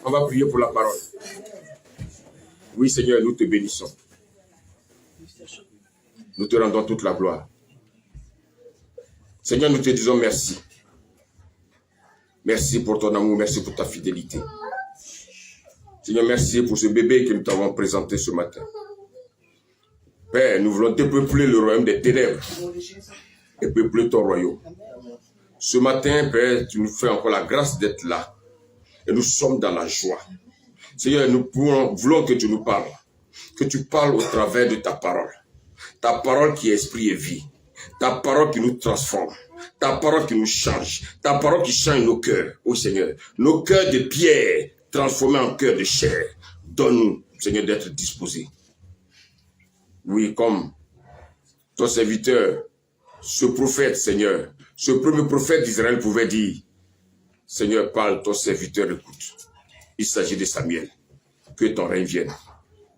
On va prier pour la parole. Oui, Seigneur, nous te bénissons. Nous te rendons toute la gloire. Seigneur, nous te disons merci. Merci pour ton amour, merci pour ta fidélité. Seigneur, merci pour ce bébé que nous t'avons présenté ce matin. Père, nous voulons dépeupler le royaume des ténèbres et peupler ton royaume. Ce matin, Père, tu nous fais encore la grâce d'être là. Et nous sommes dans la joie. Seigneur, nous voulons que tu nous parles. Que tu parles au travers de ta parole. Ta parole qui est esprit et vie. Ta parole qui nous transforme. Ta parole qui nous change. Ta parole qui change nos cœurs. Oh Seigneur, nos cœurs de pierre transformés en cœurs de chair. Donne-nous, Seigneur, d'être disposés. Oui, comme ton serviteur, ce prophète, Seigneur, ce premier prophète d'Israël pouvait dire, Seigneur, parle, ton serviteur écoute. Il s'agit de Samuel. Que ton règne vienne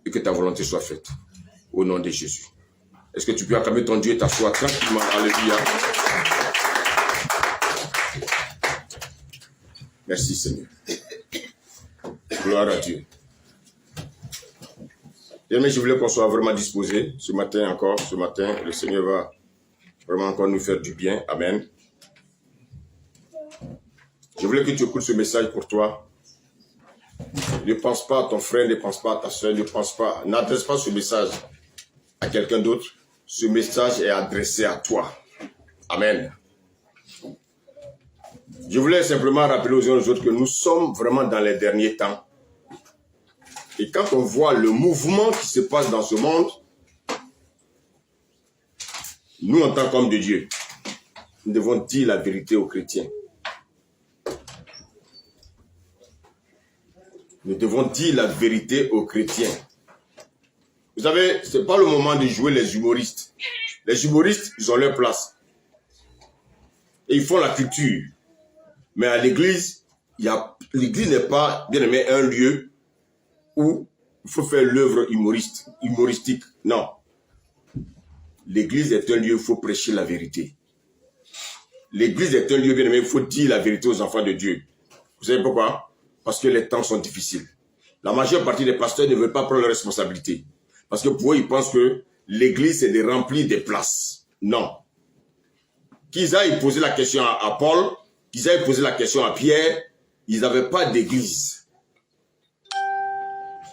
et que ta volonté soit faite. Au nom de Jésus. Est-ce que tu peux acclamer ton Dieu et t'asseoir tranquillement? Alléluia. Merci Seigneur. Gloire à Dieu. Mais je voulais qu'on soit vraiment disposé ce matin encore. Ce matin, le Seigneur va vraiment encore nous faire du bien. Amen. Je voulais que tu écoutes ce message pour toi. Ne pense pas à ton frère, ne pense pas à ta soeur, ne pense pas, n'adresse pas ce message à quelqu'un d'autre. Ce message est adressé à toi. Amen. Je voulais simplement rappeler aux uns et aux autres que nous sommes vraiment dans les derniers temps. Et quand on voit le mouvement qui se passe dans ce monde, nous, en tant qu'hommes de Dieu, nous devons dire la vérité aux chrétiens. Nous devons dire la vérité aux chrétiens. Vous savez, ce n'est pas le moment de jouer les humoristes. Les humoristes, ils ont leur place. Et ils font la culture. Mais à l'église, l'église n'est pas, bien aimé, un lieu où il faut faire l'œuvre humoristique. Non. L'église est un lieu où il faut prêcher la vérité. L'église est un lieu, bien aimé, il faut dire la vérité aux enfants de Dieu. Vous savez pourquoi? Parce que les temps sont difficiles. La majeure partie des pasteurs ne veulent pas prendre leurs responsabilités. Parce que pour eux, ils pensent que l'église, c'est de remplir des places. Non. Qu'ils aillent poser la question à Paul, qu'ils aillent poser la question à Pierre, ils n'avaient pas d'église.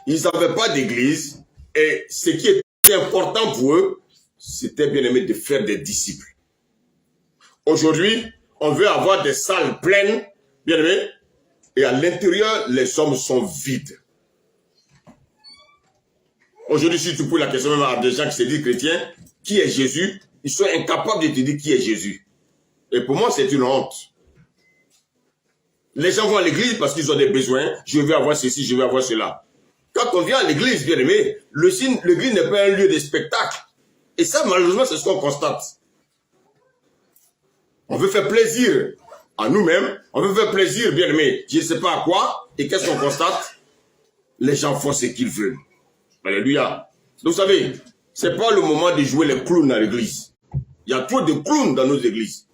Ils n'avaient pas d'église. Et ce qui était important pour eux, c'était bien aimé de faire des disciples. Aujourd'hui, on veut avoir des salles pleines, bien aimé, et à l'intérieur, les hommes sont vides. Aujourd'hui, si tu poses la question même à des gens qui se disent chrétiens, qui est Jésus? Ils sont incapables de te dire qui est Jésus. Et pour moi, c'est une honte. Les gens vont à l'église parce qu'ils ont des besoins. Je veux avoir ceci, je veux avoir cela. Quand on vient à l'église, bien aimé, l'église n'est pas un lieu de spectacle. Et ça, malheureusement, c'est ce qu'on constate. On veut faire plaisir à nous-mêmes. On veut faire plaisir, bien aimé, je ne sais pas à quoi. Et qu'est-ce qu'on constate? Les gens font ce qu'ils veulent. Alléluia. Donc, vous savez, ce n'est pas le moment de jouer les clowns à l'église. Il y a trop de clowns dans nos églises.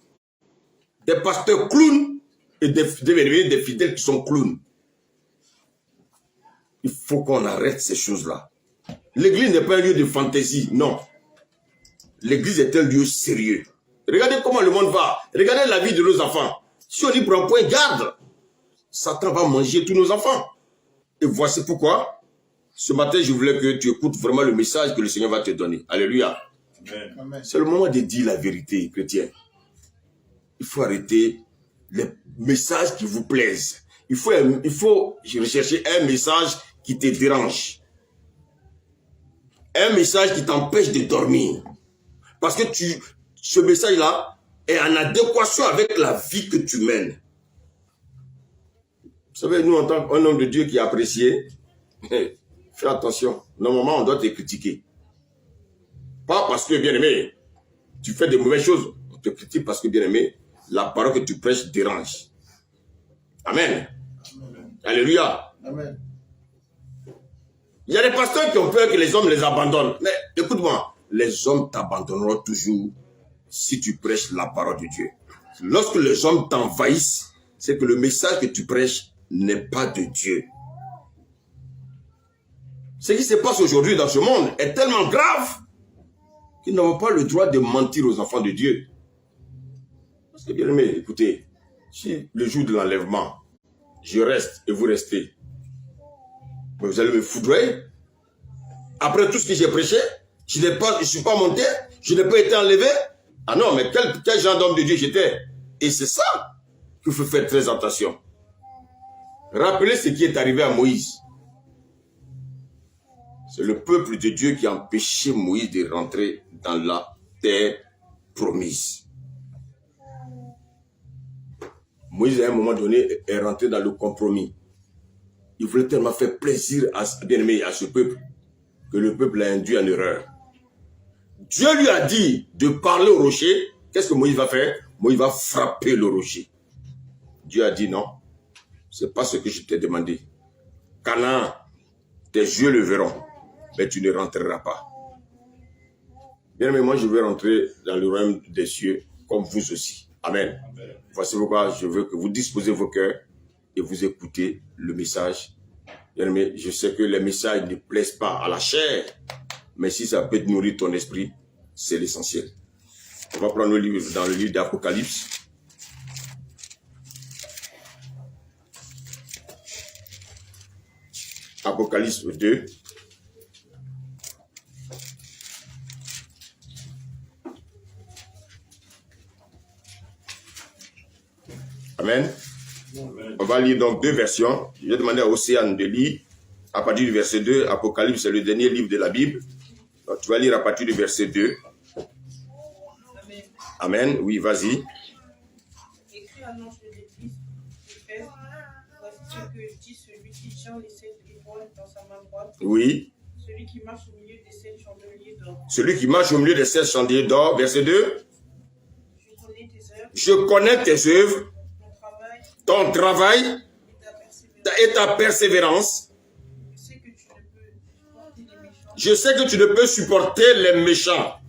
Des pasteurs clowns et des fidèles qui sont clowns. Il faut qu'on arrête ces choses-là. L'église n'est pas un lieu de fantaisie, non. L'église est un lieu sérieux. Regardez comment le monde va. Regardez la vie de nos enfants. Si on y prend point garde, Satan va manger tous nos enfants. Et voici pourquoi. Ce matin, je voulais que tu écoutes vraiment le message que le Seigneur va te donner. Alléluia. C'est le moment de dire la vérité, chrétien. Il faut arrêter les messages qui vous plaisent. Il faut rechercher un message qui te dérange. Un message qui t'empêche de dormir. Parce que ce message-là est en adéquation avec la vie que tu mènes. Vous savez, nous, en tant qu'un homme de Dieu qui est apprécié, fais attention. Normalement, on doit te critiquer. Pas parce que, bien aimé, tu fais de mauvaises choses. On te critique parce que, bien aimé, la parole que tu prêches dérange. Amen. Amen. Alléluia. Amen. Il y a des pasteurs qui ont peur que les hommes les abandonnent. Mais écoute-moi, les hommes t'abandonneront toujours si tu prêches la parole de Dieu. Lorsque les hommes t'envahissent, c'est que le message que tu prêches n'est pas de Dieu. Ce qui se passe aujourd'hui dans ce monde est tellement grave qu'ils n'ont pas le droit de mentir aux enfants de Dieu. Parce que bien aimé, écoutez, si le jour de l'enlèvement, je reste et vous restez, mais vous allez me foudroyer. Après tout ce que j'ai prêché, je ne suis pas monté, je n'ai pas été enlevé. Ah non, mais quel genre d'homme de Dieu j'étais? Et c'est ça qu'il faut faire très attention. Rappelez ce qui est arrivé à Moïse. C'est le peuple de Dieu qui a empêché Moïse de rentrer dans la terre promise. Moïse, à un moment donné, est rentré dans le compromis. Il voulait tellement faire plaisir à ce peuple que le peuple l'a induit en erreur. Dieu lui a dit de parler au rocher. Qu'est-ce que Moïse va faire? Moïse va frapper le rocher. Dieu a dit non, c'est pas ce que je t'ai demandé. Canaan, tes yeux le verront, mais tu ne rentreras pas. Bien aimé, moi je veux rentrer dans le royaume des cieux comme vous aussi. Amen. Amen. Voici pourquoi je veux que vous disposez vos cœurs et vous écoutez le message. Bien aimé, je sais que les messages ne plaisent pas à la chair, mais si ça peut te nourrir ton esprit, c'est l'essentiel. On va prendre le livre dans le livre d'Apocalypse. Apocalypse 2. Amen. Amen. On va lire donc deux versions. Je vais demander à Océane de lire à partir du verset 2. Apocalypse, c'est le dernier livre de la Bible. Donc, tu vas lire à partir du verset 2. Amen. Amen. Oui, vas-y. Écrit à l'ange de l'église d'Éphèse, voici ce que dit celui qui tient les 7 étoiles dans sa main droite. Oui. Celui qui marche au milieu des 7 chandeliers d'or. Celui qui marche au milieu des 7 chandeliers d'or. Verset 2. Je connais tes œuvres. Je connais tes œuvres. Ton travail et ta persévérance. Je sais que tu ne peux supporter les méchants.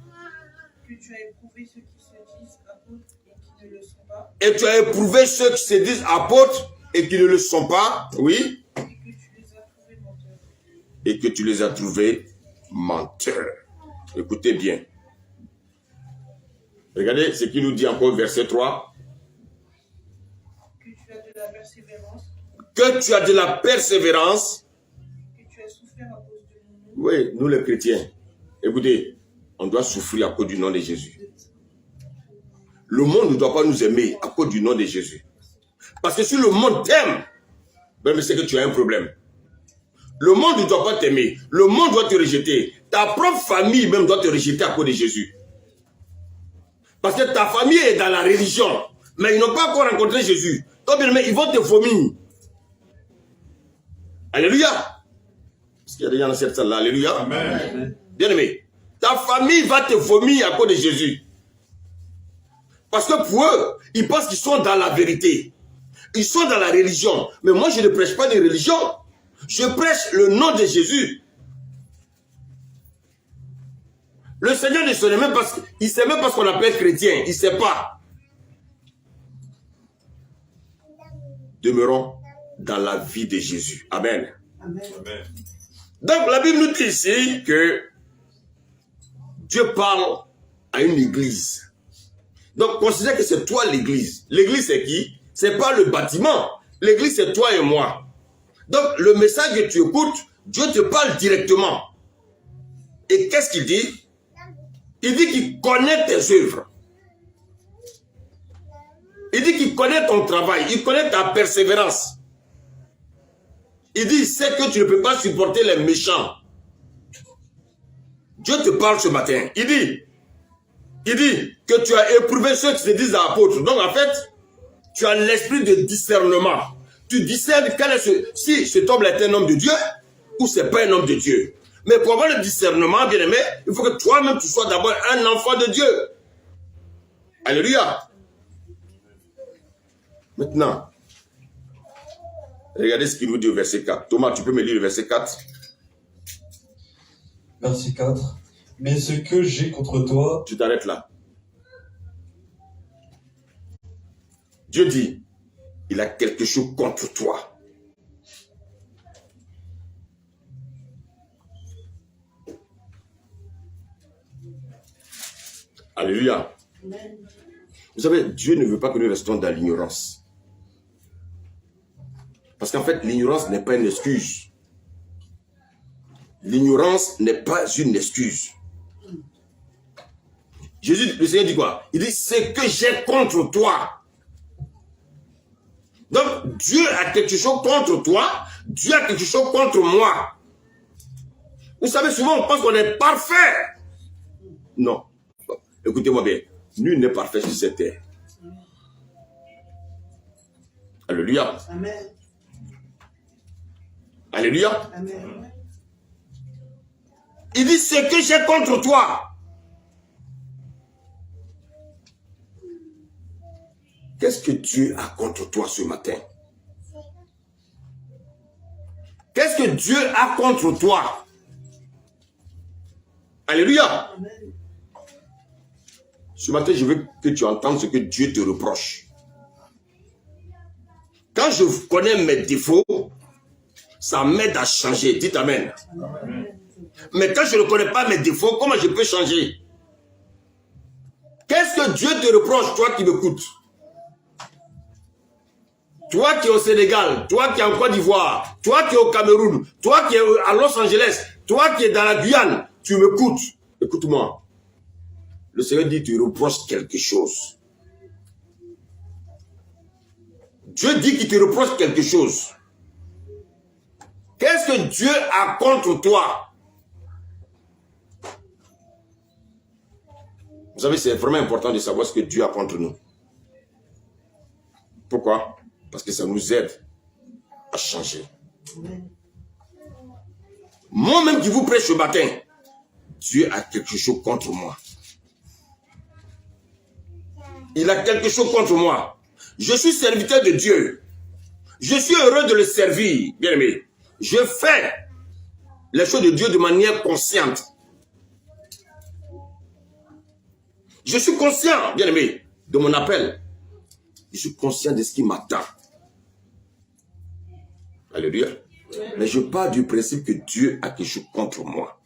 Que tu as éprouvé ceux qui se disent apôtres et qui ne le sont pas. Et tu as éprouvé ceux qui se disent apôtres et qui ne le sont pas. Oui. Et que tu les as trouvés menteurs. Écoutez bien. Regardez ce qu'il nous dit encore, verset 3. Que tu as de la persévérance. Que tu as souffert à cause de mon nom. Oui, nous les chrétiens. Écoutez, on doit souffrir à cause du nom de Jésus. Le monde ne doit pas nous aimer à cause du nom de Jésus. Parce que si le monde t'aime, ben c'est que tu as un problème. Le monde ne doit pas t'aimer. Le monde doit te rejeter. Ta propre famille même doit te rejeter à cause de Jésus. Parce que ta famille est dans la religion. Mais ils n'ont pas encore rencontré Jésus. Donc, ils vont te vomir. Alléluia. Parce qu'il y a des gens dans cette salle-là. Alléluia. Amen. Bien aimé. Ta famille va te vomir à cause de Jésus. Parce que pour eux, ils pensent qu'ils sont dans la vérité. Ils sont dans la religion. Mais moi, je ne prêche pas de religion. Je prêche le nom de Jésus. Le Seigneur ne sait même pas, il ne sait même pas ce qu'on appelle chrétien. Il ne sait pas. Demeurons dans la vie de Jésus. Amen. Amen. Donc la Bible nous dit ici que Dieu parle à une église. Donc considère que c'est toi l'église. L'église c'est qui? C'est pas le bâtiment. L'église c'est toi et moi. Donc le message que tu écoutes, Dieu te parle directement. Et qu'est-ce qu'il dit? Il dit qu'il connaît tes œuvres. Il dit qu'il connaît ton travail. Il connaît ta persévérance. Il dit, il sait que tu ne peux pas supporter les méchants. Dieu te parle ce matin. Il dit que tu as éprouvé ceux qui se disent apôtres. Donc en fait, tu as l'esprit de discernement. Tu discernes si cet homme est un homme de Dieu ou c'est pas un homme de Dieu. Mais pour avoir le discernement, bien aimé, il faut que toi-même tu sois d'abord un enfant de Dieu. Alléluia. Maintenant, regardez ce qu'il nous dit au verset 4. Thomas, tu peux me lire le verset 4? Verset 4. Mais ce que j'ai contre toi... Tu t'arrêtes là. Dieu dit, il a quelque chose contre toi. Alléluia. Amen. Vous savez, Dieu ne veut pas que nous restons dans l'ignorance. Parce qu'en fait, l'ignorance n'est pas une excuse. L'ignorance n'est pas une excuse. Jésus, le Seigneur dit quoi? Il dit, c'est que j'ai contre toi. Donc, Dieu a quelque chose contre toi. Dieu a quelque chose contre moi. Vous savez, souvent, on pense qu'on est parfait. Non. Écoutez-moi bien. Nul n'est parfait sur cette terre. Alléluia. Amen. Alléluia. Amen. Il dit, ce que j'ai contre toi. Qu'est-ce que Dieu a contre toi ce matin? Qu'est-ce que Dieu a contre toi? Alléluia. Amen. Ce matin, je veux que tu entendes ce que Dieu te reproche. Quand je connais mes défauts, ça m'aide à changer. Dites Amen. Amen. Mais quand je ne connais pas mes défauts, comment je peux changer? Qu'est-ce que Dieu te reproche, toi qui m'écoutes? Toi qui es au Sénégal, toi qui es en Côte d'Ivoire, toi qui es au Cameroun, toi qui es à Los Angeles, toi qui es dans la Guyane, tu m'écoutes. Écoute-moi. Le Seigneur dit, tu reproches quelque chose. Dieu dit qu'il te reproche quelque chose. Qu'est-ce que Dieu a contre toi? Vous savez, c'est vraiment important de savoir ce que Dieu a contre nous. Pourquoi? Parce que ça nous aide à changer. Amen. Moi-même qui vous prêche ce matin, Dieu a quelque chose contre moi. Il a quelque chose contre moi. Je suis serviteur de Dieu. Je suis heureux de le servir, bien aimé. Je fais les choses de Dieu de manière consciente. Je suis conscient, bien aimé, de mon appel. Je suis conscient de ce qui m'attend. Alléluia. Mais je pars du principe que Dieu a quelque chose contre moi.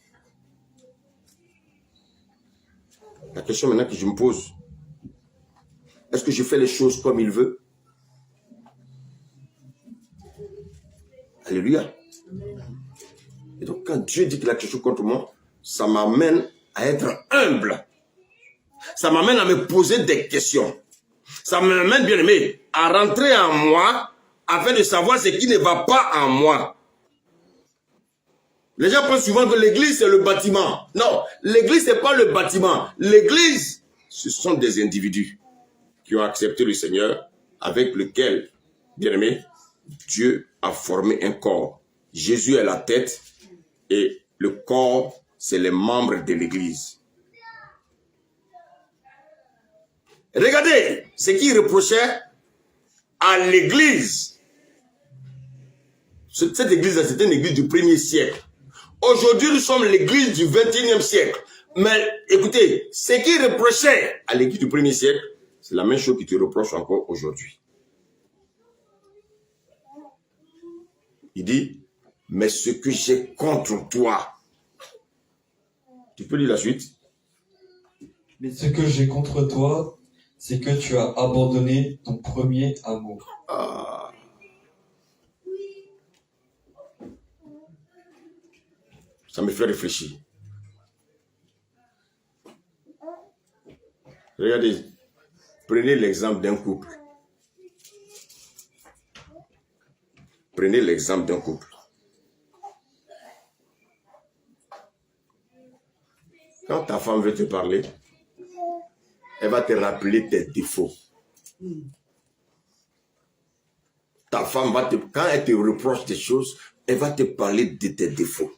La question maintenant que je me pose, est-ce que je fais les choses comme il veut? Alléluia. Et donc quand Dieu dit qu'il a quelque chose contre moi, ça m'amène à être humble. Ça m'amène à me poser des questions. Ça m'amène, bien aimé, à rentrer en moi afin de savoir ce qui ne va pas en moi. Les gens pensent souvent que l'église c'est le bâtiment. Non, l'église c'est pas le bâtiment. L'église, ce sont des individus qui ont accepté le Seigneur avec lequel, bien aimé, Dieu a formé un corps. Jésus est la tête et le corps, c'est les membres de l'église. Regardez ce qu'il reprochait à l'église. Cette église-là, c'était une église du 1er siècle. Aujourd'hui, nous sommes l'église du 21e siècle. Mais écoutez, ce qu'il reprochait à l'église du 1er siècle, c'est la même chose qu'il te reproche encore aujourd'hui. Il dit, mais ce que j'ai contre toi. Tu peux lire la suite? Mais ce que j'ai contre toi, c'est que tu as abandonné ton premier amour. Ah. Ça me fait réfléchir. Regardez, prenez l'exemple d'un couple. Prenez l'exemple d'un couple. Quand ta femme veut te parler, elle va te rappeler tes défauts. Ta femme va te, quand elle te reproche des choses, elle va te parler de tes défauts.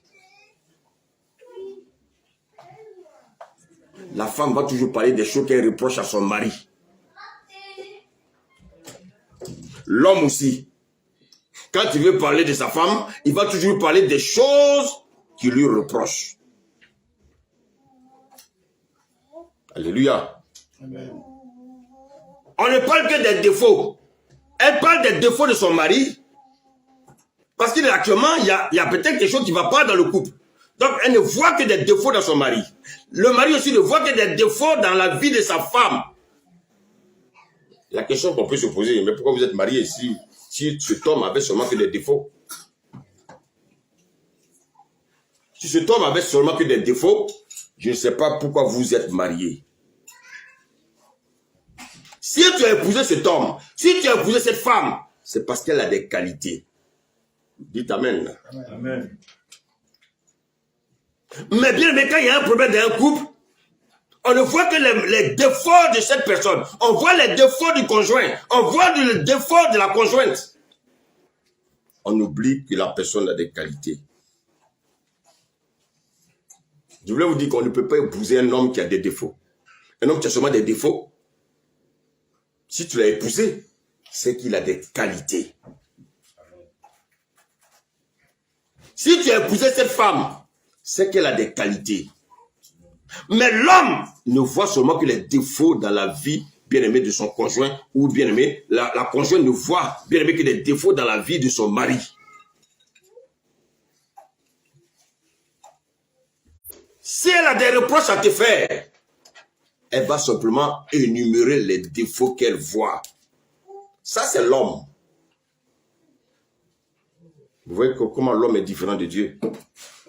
La femme va toujours parler des choses qu'elle reproche à son mari. L'homme aussi. Quand il veut parler de sa femme, il va toujours parler des choses qu'il lui reproche. Alléluia. Amen. On ne parle que des défauts. Elle parle des défauts de son mari. Parce qu'actuellement, il y a peut-être quelque chose qui ne va pas dans le couple. Donc, elle ne voit que des défauts dans son mari. Le mari aussi ne voit que des défauts dans la vie de sa femme. La question qu'on peut se poser, mais pourquoi vous êtes marié si cet homme avait seulement que des défauts? Si cet homme avait seulement que des défauts, je ne sais pas pourquoi vous êtes marié. Si tu as épousé cet homme, si tu as épousé cette femme, c'est parce qu'elle a des qualités. Dites Amen. Amen. Mais bien, mais quand il y a un problème dans un couple, on ne voit que les défauts de cette personne. On voit les défauts du conjoint. On voit les défauts de la conjointe. On oublie que la personne a des qualités. Je voulais vous dire qu'on ne peut pas épouser un homme qui a des défauts. Un homme qui a seulement des défauts, si tu l'as épousé, c'est qu'il a des qualités. Si tu as épousé cette femme, c'est qu'elle a des qualités. Mais l'homme ne voit seulement que les défauts dans la vie bien-aimée de son conjoint ou bien-aimé. La conjointe ne voit bien-aimé que des défauts dans la vie de son mari. Si elle a des reproches à te faire, elle va simplement énumérer les défauts qu'elle voit. Ça, c'est l'homme. Vous voyez comment l'homme est différent de Dieu.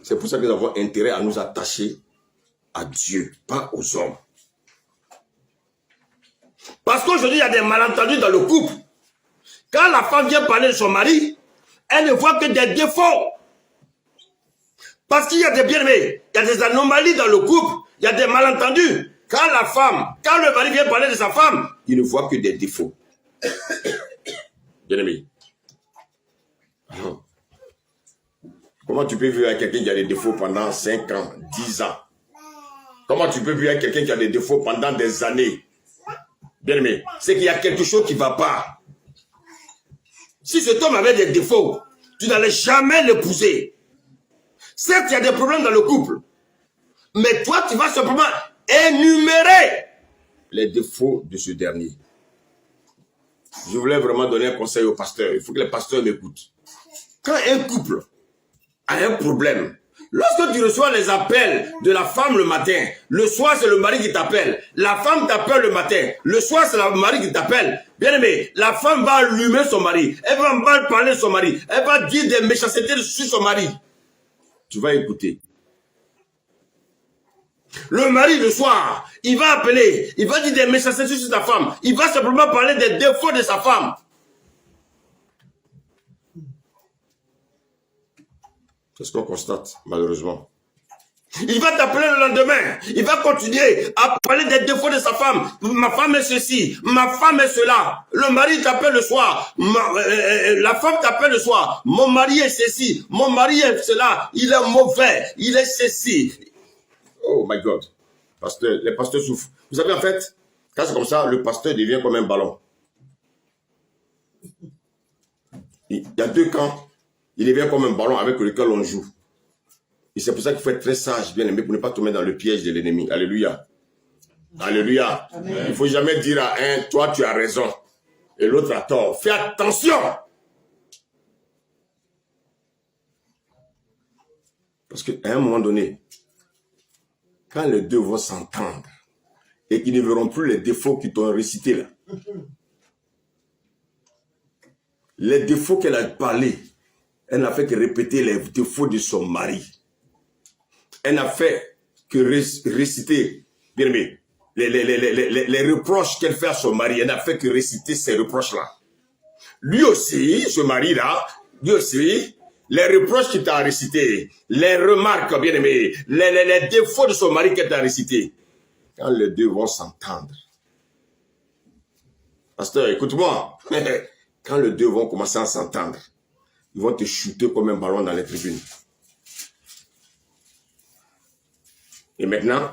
C'est pour ça que nous avons intérêt à nous attacher à Dieu, pas aux hommes. Parce qu'aujourd'hui, il y a des malentendus dans le couple. Quand la femme vient parler de son mari, elle ne voit que des défauts. Parce qu'il y a des bien-aimés, il y a des anomalies dans le couple, il y a des malentendus. Quand le mari vient parler de sa femme, il ne voit que des défauts. Bien-aimé. Comment tu peux vivre avec quelqu'un qui a des défauts pendant 5 ans, 10 ans? Comment tu peux vivre avec quelqu'un qui a des défauts pendant des années? Bien-aimé, c'est qu'il y a quelque chose qui ne va pas. Si cet homme avait des défauts, tu n'allais jamais l'épouser. Certes, il y a des problèmes dans le couple, mais toi, tu vas simplement énumérer les défauts de ce dernier. Je voulais vraiment donner un conseil au pasteur. Il faut que les pasteurs m'écoutent. Quand un couple a un problème, lorsque tu reçois les appels de la femme le matin, le soir c'est le mari qui t'appelle, la femme t'appelle le matin, le soir c'est le mari qui t'appelle, bien aimé, la femme va allumer son mari, elle va mal parler de son mari, elle va dire des méchancetés sur son mari. Tu vas écouter. Le mari le soir, il va appeler, il va dire des méchancetés sur sa femme, il va simplement parler des défauts de sa femme. C'est ce qu'on constate, malheureusement. Il va t'appeler le lendemain. Il va continuer à parler des défauts de sa femme. Ma femme est ceci, ma femme est cela. Le mari t'appelle le soir. La femme t'appelle le soir. Mon mari est ceci, mon mari est cela. Il est mauvais, il est ceci. Oh my God. Pasteur, les pasteurs souffrent. Vous savez, en fait, quand c'est comme ça, le pasteur devient comme un ballon. Il y a 2 camps. Il devient comme un ballon avec lequel on joue. Et c'est pour ça qu'il faut être très sage, bien aimé, pour ne pas tomber dans le piège de l'ennemi. Alléluia. Alléluia. Amen. Il ne faut jamais dire à un, toi tu as raison, et l'autre a tort. Fais attention. Parce qu'à un moment donné, quand les deux vont s'entendre, et qu'ils ne verront plus les défauts qu'ils t'ont récités là, les défauts qu'elle a parlé, elle n'a fait que répéter les défauts de son mari. Elle n'a fait que réciter, bien aimé, les reproches qu'elle fait à son mari. Elle n'a fait que réciter ces reproches-là. Lui aussi, ce mari-là, lui aussi, les reproches qu'il t'a récités, les remarques, bien aimé, les défauts de son mari qu'elle t'a récités, quand les deux vont s'entendre. Pasteur, écoute-moi. Quand les deux vont commencer à s'entendre, ils vont te shooter comme un ballon dans les tribunes. Et maintenant,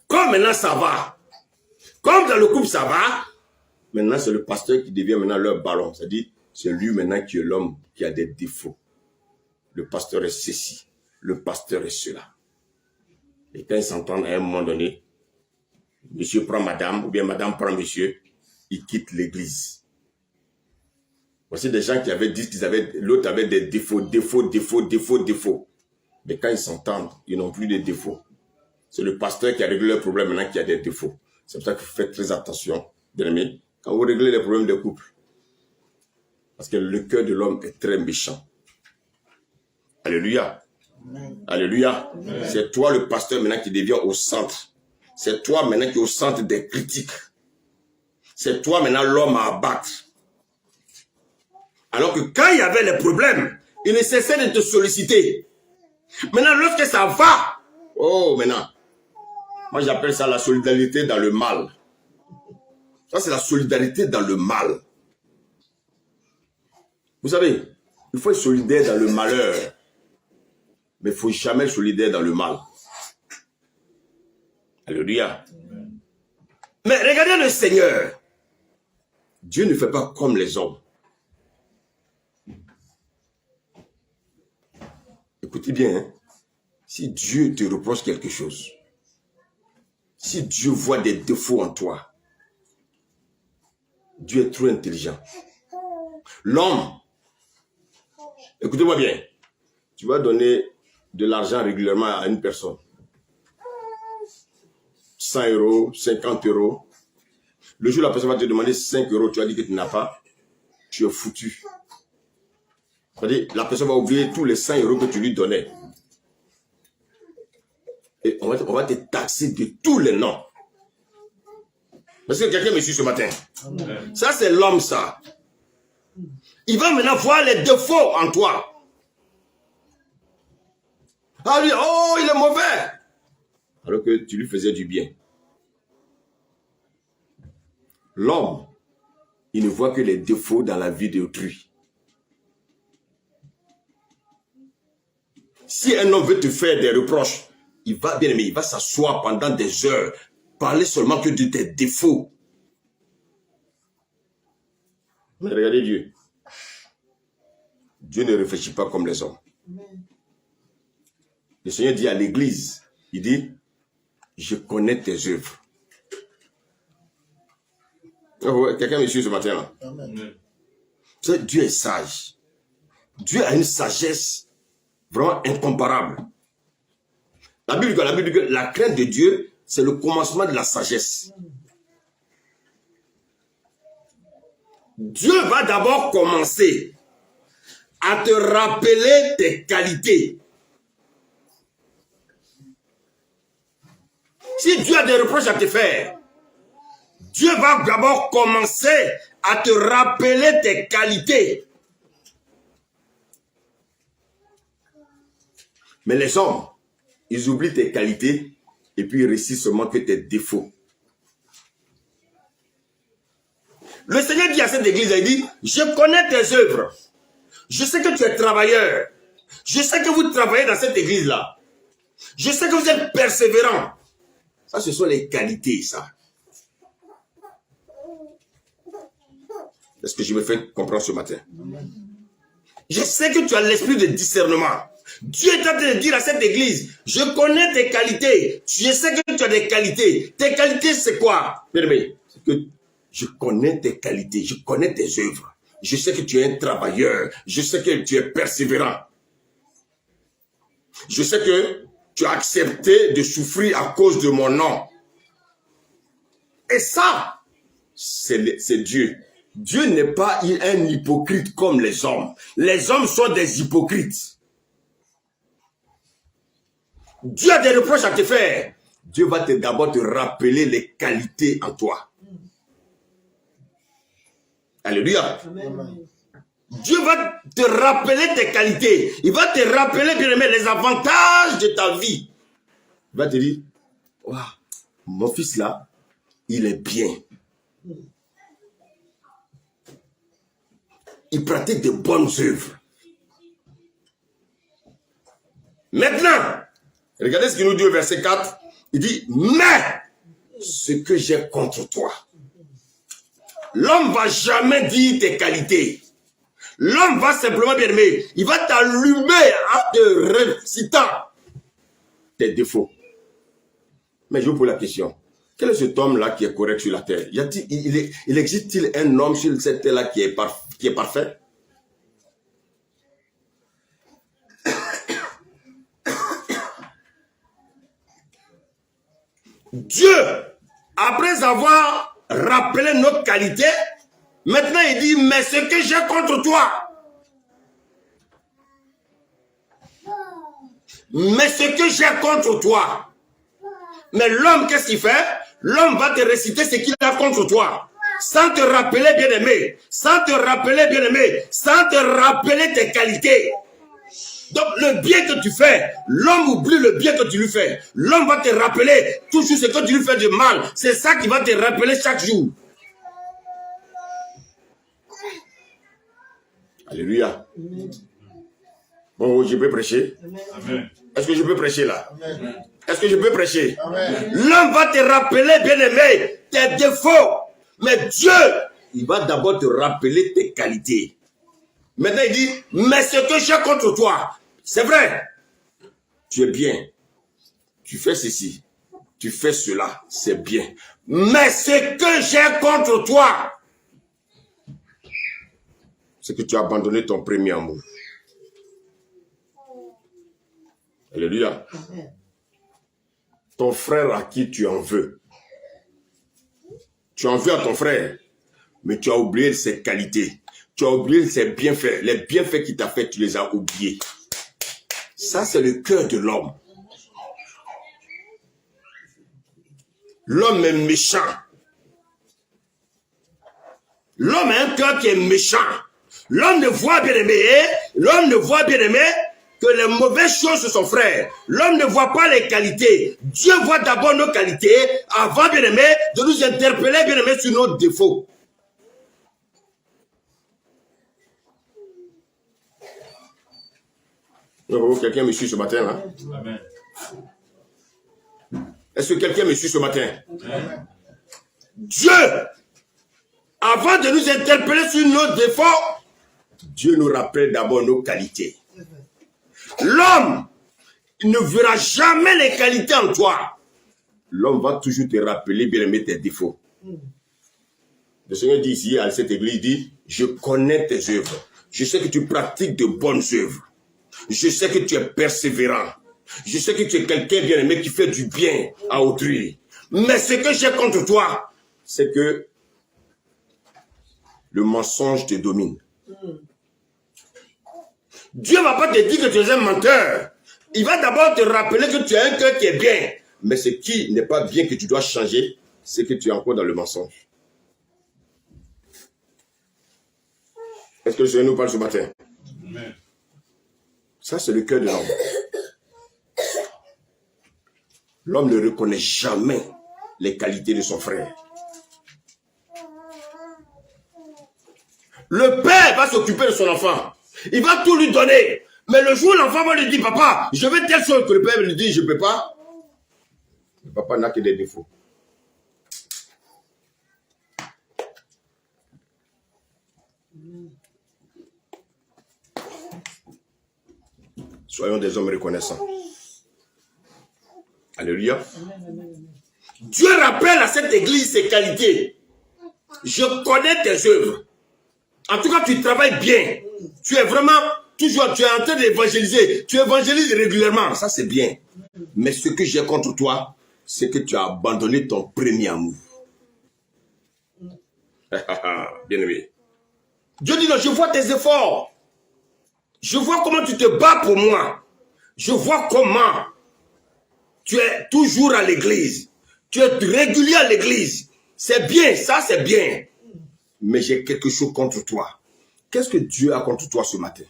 comme maintenant ça va, comme dans le couple ça va, maintenant c'est le pasteur qui devient maintenant leur ballon. C'est-à-dire, c'est lui maintenant qui est l'homme qui a des défauts. Le pasteur est ceci, le pasteur est cela. Et quand ils s'entendent à un moment donné, monsieur prend madame, ou bien madame prend monsieur, ils quittent l'église. Voici des gens qui avaient dit qu'ils avaient, l'autre avait des défauts. Mais quand ils s'entendent, ils n'ont plus de défauts. C'est le pasteur qui a réglé le problème maintenant qui a des défauts. C'est pour ça que vous faites très attention, bien-aimés, quand vous réglez les problèmes de couple. Parce que le cœur de l'homme est très méchant. Alléluia. Alléluia. C'est toi le pasteur maintenant qui devient au centre. C'est toi maintenant qui est au centre des critiques. C'est toi maintenant l'homme à abattre. Alors que quand il y avait les problèmes, il ne cessait de te solliciter. Maintenant, lorsque ça va, oh maintenant, moi j'appelle ça la solidarité dans le mal. Ça c'est la solidarité dans le mal. Vous savez, il faut être solidaire dans le malheur. Mais il ne faut jamais être solidaire dans le mal. Alléluia. Mais regardez le Seigneur. Dieu ne fait pas comme les hommes. Écoutez bien, hein? Si Dieu te reproche quelque chose, si Dieu voit des défauts en toi, Dieu est trop intelligent. L'homme, écoutez-moi bien, tu vas donner de l'argent régulièrement à une personne. 100 euros, 50 euros. Le jour où la personne va te demander 5 euros, tu as dit que tu n'as pas, tu es foutu. C'est-à-dire, la personne va oublier tous les 100 euros que tu lui donnais. Et on va te taxer de tous les noms. Parce que quelqu'un me suit ce matin. Amen. Ça, c'est l'homme, ça. Il va maintenant voir les défauts en toi. Ah, lui, oh, il est mauvais. Alors que tu lui faisais du bien. L'homme, il ne voit que les défauts dans la vie d'autrui. Si un homme veut te faire des reproches, il va, bien aimé, il va s'asseoir pendant des heures, parler seulement que de tes défauts. Mais regardez Dieu. Dieu ne réfléchit pas comme les hommes. Le Seigneur dit à l'église, il dit, je connais tes œuvres. Oh, quelqu'un me suit ce matin-là. Dieu est sage. Dieu a une sagesse vraiment incomparable. La Bible dit que la crainte de Dieu, c'est le commencement de la sagesse. Dieu va d'abord commencer à te rappeler tes qualités. Si Dieu a des reproches à te faire, Dieu va d'abord commencer à te rappeler tes qualités. Mais les hommes, ils oublient tes qualités et puis ils récitent seulement que tes défauts. Le Seigneur dit à cette église, il dit, je connais tes œuvres. Je sais que tu es travailleur. Je sais que vous travaillez dans cette église-là. Je sais que vous êtes persévérant. Ça, ce sont les qualités, ça. Est-ce que je me fais comprendre ce matin? Je sais que tu as l'esprit de discernement. Dieu est en train de dire à cette église, je connais tes qualités. Je sais que tu as des qualités. Tes qualités, c'est quoi? C'est que je connais tes qualités, je connais tes œuvres. Je sais que tu es un travailleur. Je sais que tu es persévérant. Je sais que tu as accepté de souffrir à cause de mon nom. Et ça, c'est Dieu. Dieu n'est pas un hypocrite comme les hommes. Les hommes sont des hypocrites. Dieu a des reproches à te faire. Dieu va d'abord te rappeler les qualités en toi. Alléluia. Amen. Dieu va te rappeler tes qualités. Il va te rappeler, bien aimé, les avantages de ta vie. Il va te dire, wow, mon fils là, il est bien. Il pratique de bonnes œuvres. Maintenant, regardez ce qu'il nous dit au verset 4. Il dit, mais ce que j'ai contre toi. L'homme ne va jamais dire tes qualités. L'homme va simplement, bien aimé, il va t'allumer en te récitant tes défauts. Mais je vous pose la question. Quel est cet homme-là qui est correct sur la terre? Il existe-t-il un homme sur cette terre-là qui est parfait? Dieu, après avoir rappelé notre qualité, maintenant il dit, mais ce que j'ai contre toi, mais ce que j'ai contre toi, mais l'homme, qu'est-ce qu'il fait? L'homme va te réciter ce qu'il a contre toi, sans te rappeler, bien-aimé, sans te rappeler, bien-aimé, sans te rappeler tes qualités. Donc le bien que tu fais, l'homme oublie le bien que tu lui fais. L'homme va te rappeler toujours ce que tu lui fais de mal. C'est ça qui va te rappeler chaque jour. Alléluia. Bon, je peux prêcher? Est-ce que je peux prêcher là? Est-ce que je peux prêcher? L'homme va te rappeler, bien-aimé, tes défauts. Mais Dieu, il va d'abord te rappeler tes qualités. Maintenant, il dit, mais ce que j'ai contre toi, c'est vrai. Tu es bien. Tu fais ceci. Tu fais cela. C'est bien. Mais ce que j'ai contre toi, c'est que tu as abandonné ton premier amour. Alléluia. Ton frère à qui tu en veux. Tu en veux à ton frère, mais tu as oublié ses qualités. Tu as oublié ses bienfaits. Les bienfaits qu'il t'a fait, tu les as oubliés. Ça, c'est le cœur de l'homme. L'homme est méchant. L'homme a un cœur qui est méchant. L'homme ne voit bien aimé, l'homme ne voit bien aimé que les mauvaises choses de son frère. L'homme ne voit pas les qualités. Dieu voit d'abord nos qualités avant, bien aimé, de nous interpeller, bien aimé, sur nos défauts. Oh, quelqu'un me suit ce matin là? Amen. Est-ce que quelqu'un me suit ce matin? Amen. Dieu, avant de nous interpeller sur nos défauts, Dieu nous rappelle d'abord nos qualités. L'homme ne verra jamais les qualités en toi. L'homme va toujours te rappeler, bien aimé, tes défauts. Le Seigneur dit ici à cette église, il dit, je connais tes œuvres. Je sais que tu pratiques de bonnes œuvres. Je sais que tu es persévérant. Je sais que tu es quelqu'un bien aimé qui fait du bien à autrui. Mais ce que j'ai contre toi, c'est que le mensonge te domine. Dieu ne va pas te dire que tu es un menteur. Il va d'abord te rappeler que tu as un cœur qui est bien. Mais ce qui n'est pas bien que tu dois changer, c'est que tu es encore dans le mensonge. Est-ce que le Seigneur nous parle ce matin? Amen. Ça, c'est le cœur de l'homme. L'homme ne reconnaît jamais les qualités de son frère. Le père va s'occuper de son enfant. Il va tout lui donner. Mais le jour où l'enfant va lui dire, papa, je veux telle chose, que le père lui dit, je ne peux pas. Le papa n'a que des défauts. Soyons des hommes reconnaissants. Alléluia. Dieu rappelle à cette église ses qualités. Je connais tes œuvres. En tout cas, tu travailles bien. Tu es vraiment, toujours, tu es en train d'évangéliser. Tu évangélises régulièrement. Ça, c'est bien. Mais ce que j'ai contre toi, c'est que tu as abandonné ton premier amour. Bien aimé. Dieu dit non, je vois tes efforts. Je vois comment tu te bats pour moi. Je vois comment tu es toujours à l'église. Tu es régulier à l'église. C'est bien, ça c'est bien. Mais j'ai quelque chose contre toi. Qu'est-ce que Dieu a contre toi ce matin?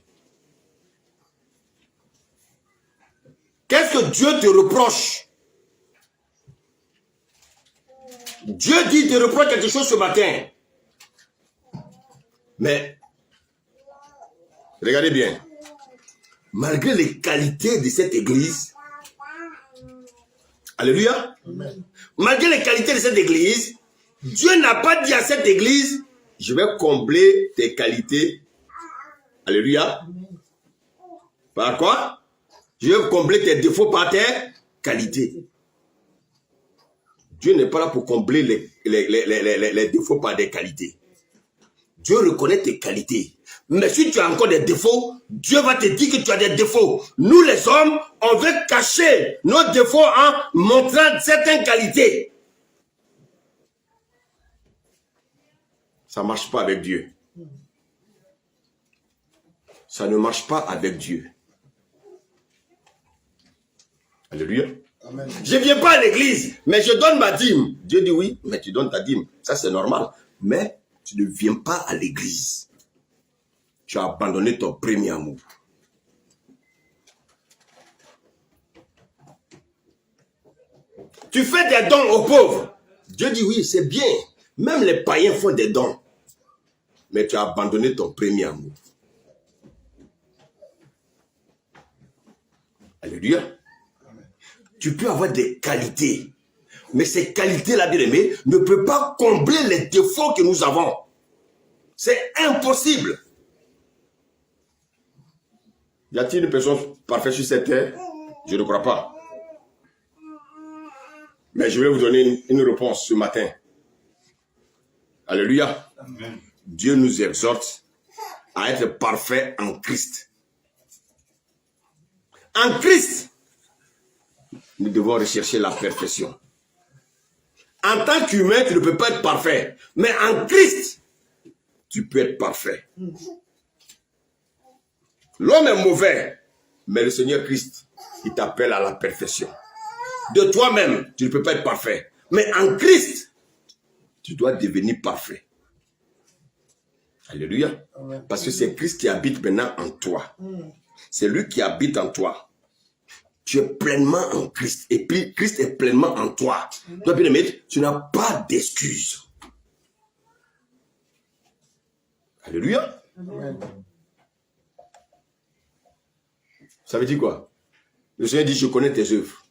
Qu'est-ce que Dieu te reproche? Dieu dit te reproche quelque chose ce matin. Mais, regardez bien. Malgré les qualités de cette église, alléluia, malgré les qualités de cette église, Dieu n'a pas dit à cette église, je vais combler tes qualités, alléluia, par quoi? Je vais combler tes défauts par tes qualités. Dieu n'est pas là pour combler les défauts par des qualités. Dieu reconnaît tes qualités. Mais si tu as encore des défauts, Dieu va te dire que tu as des défauts. Nous les hommes, on veut cacher nos défauts en montrant certaines qualités. Ça ne marche pas avec Dieu. Ça ne marche pas avec Dieu. Alléluia. Amen. Je ne viens pas à l'église, mais je donne ma dîme. Dieu dit oui, mais tu donnes ta dîme. Ça, c'est normal. Mais tu ne viens pas à l'église. Tu as abandonné ton premier amour. Tu fais des dons aux pauvres. Dieu dit oui, c'est bien. Même les païens font des dons. Mais tu as abandonné ton premier amour. Alléluia. Tu peux avoir des qualités. Mais ces qualités-là, bien aimé, ne peuvent pas combler les défauts que nous avons. C'est impossible. Y a-t-il une personne parfaite sur cette terre? Je ne crois pas. Mais je vais vous donner une réponse ce matin. Alléluia. Amen. Dieu nous exhorte à être parfaits en Christ. En Christ, nous devons rechercher la perfection. En tant qu'humain, tu ne peux pas être parfait. Mais en Christ, tu peux être parfait. L'homme est mauvais, mais le Seigneur Christ, il t'appelle à la perfection. De toi-même, tu ne peux pas être parfait. Mais en Christ, tu dois devenir parfait. Alléluia. Parce que c'est Christ qui habite maintenant en toi. C'est lui qui habite en toi. Tu es pleinement en Christ. Et puis Christ est pleinement en toi. Toi, bien aimé, tu n'as pas d'excuses. Alléluia. Amen. Ça veut dire quoi? Le Seigneur dit, je connais tes œuvres.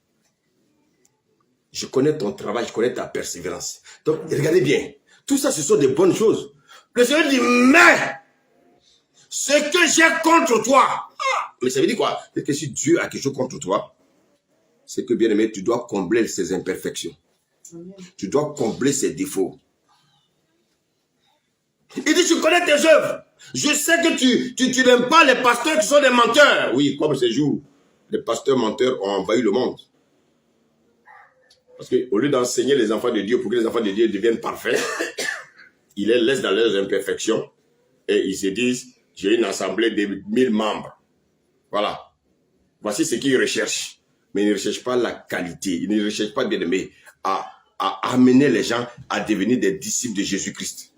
Je connais ton travail, je connais ta persévérance. Donc, regardez bien. Tout ça, ce sont des bonnes choses. Le Seigneur dit, mais ce que j'ai contre toi. Mais ça veut dire quoi? C'est que si Dieu a quelque chose contre toi, c'est que, bien aimé, tu dois combler ses imperfections. Tu dois combler ses défauts. Il dit, je connais tes œuvres. Je sais que tu n'aimes pas les pasteurs qui sont des menteurs. Oui, comme ces jours, les pasteurs menteurs ont envahi le monde. Parce qu'au lieu d'enseigner les enfants de Dieu pour que les enfants de Dieu deviennent parfaits, ils les laissent dans leurs imperfections et ils se disent, j'ai une assemblée de 1000 membres. Voilà. Voici ce qu'ils recherchent. Mais ils ne recherchent pas la qualité. Ils ne recherchent pas, bien aimé, à amener les gens à devenir des disciples de Jésus-Christ.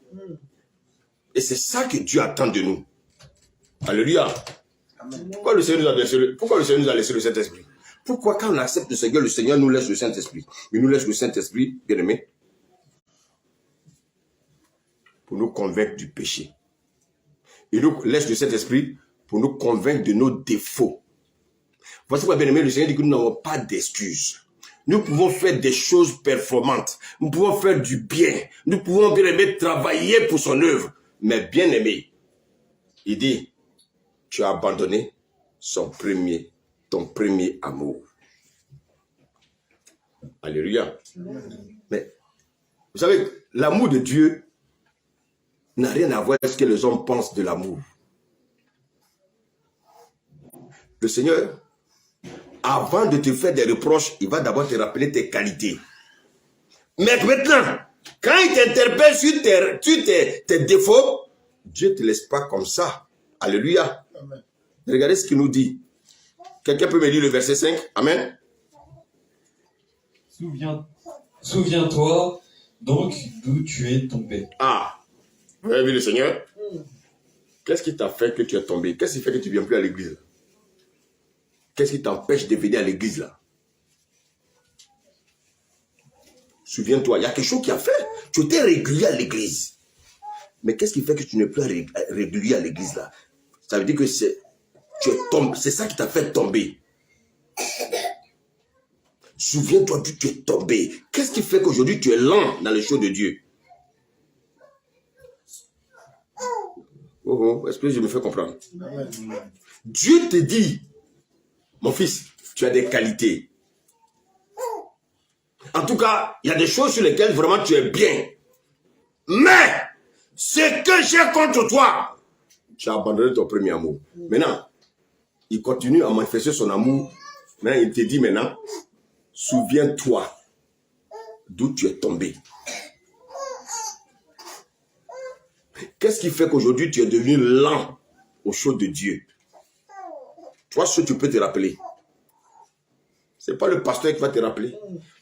Et c'est ça que Dieu attend de nous. Alléluia. Amen. Pourquoi le Seigneur nous a laissé le Saint-Esprit? Pourquoi quand on accepte le Seigneur nous laisse le Saint-Esprit? Il nous laisse le Saint-Esprit, bien aimé, pour nous convaincre du péché. Il nous laisse le Saint-Esprit pour nous convaincre de nos défauts. Voici pourquoi, bien aimé, le Seigneur dit que nous n'avons pas d'excuses. Nous pouvons faire des choses performantes. Nous pouvons faire du bien. Nous pouvons, bien aimé, travailler pour son œuvre. Mais bien aimé, il dit, tu as abandonné ton premier amour. Alléluia. Mais, vous savez, l'amour de Dieu n'a rien à voir avec ce que les hommes pensent de l'amour. Le Seigneur, avant de te faire des reproches, il va d'abord te rappeler tes qualités. Mais maintenant, quand il t'interpelle sur tes défauts, Dieu ne te laisse pas comme ça. Alléluia. Amen. Regardez ce qu'il nous dit. Quelqu'un peut me lire le verset 5? Amen. Souviens-toi donc d'où tu es tombé. Ah, vous avez vu le Seigneur? Qu'est-ce qui t'a fait que tu es tombé? Qu'est-ce qui fait que tu ne viens plus à l'église? Qu'est-ce qui t'empêche de venir à l'église là? Souviens-toi, il y a quelque chose qui a fait. Tu étais régulier à l'église. Mais qu'est-ce qui fait que tu n'es plus régulier à l'église là? Ça veut dire que c'est ça qui t'a fait tomber. Souviens-toi d'où tu es tombé. Qu'est-ce qui fait qu'aujourd'hui tu es lent dans les choses de Dieu? Oh, est-ce que je me fais comprendre? Amen. Dieu te dit, mon fils, tu as des qualités. En tout cas, il y a des choses sur lesquelles vraiment tu es bien. Mais, ce que j'ai contre toi, tu as abandonné ton premier amour. Maintenant, il continue à manifester son amour. Maintenant, il te dit maintenant, souviens-toi d'où tu es tombé. Qu'est-ce qui fait qu'aujourd'hui tu es devenu lent aux choses de Dieu? Toi, ce que tu peux te rappeler. Ce n'est pas le pasteur qui va te rappeler.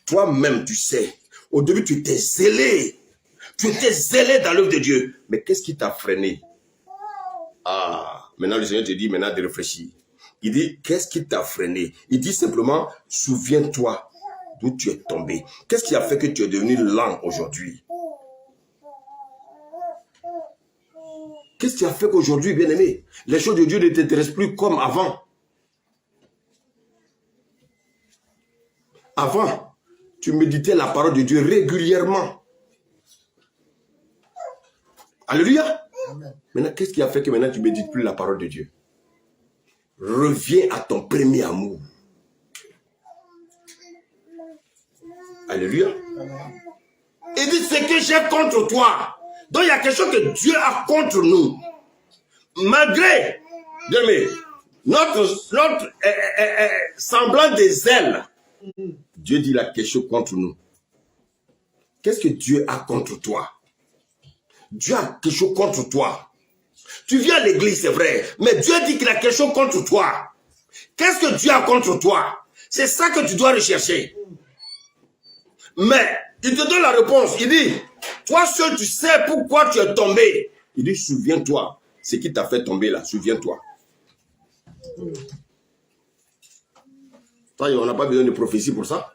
Toi-même, tu sais. Au début, tu étais zélé. Tu étais zélé dans l'œuvre de Dieu. Mais qu'est-ce qui t'a freiné? Ah, maintenant le Seigneur te dit maintenant de réfléchir. Il dit, qu'est-ce qui t'a freiné? Il dit simplement, souviens-toi d'où tu es tombé. Qu'est-ce qui a fait que tu es devenu lent aujourd'hui? Qu'est-ce qui a fait qu'aujourd'hui, bien-aimé, les choses de Dieu ne t'intéressent plus comme avant? Avant, tu méditais la parole de Dieu régulièrement. Alléluia. Maintenant, qu'est-ce qui a fait que maintenant tu ne médites plus la parole de Dieu? Reviens à ton premier amour. Alléluia. Il dit, ce que j'ai contre toi. Donc, il y a quelque chose que Dieu a contre nous. Malgré, notre semblant des ailes, Dieu dit, il a quelque chose contre nous. Qu'est-ce que Dieu a contre toi? Dieu a quelque chose contre toi. Tu viens à l'église, c'est vrai, mais Dieu dit qu'il a quelque chose contre toi. Qu'est-ce que Dieu a contre toi? C'est ça que tu dois rechercher. Mais, il te donne la réponse. Il dit, toi seul, tu sais pourquoi tu es tombé. Il dit, souviens-toi. Ce qui t'a fait tomber là, souviens-toi. On n'a pas besoin de prophétie pour ça.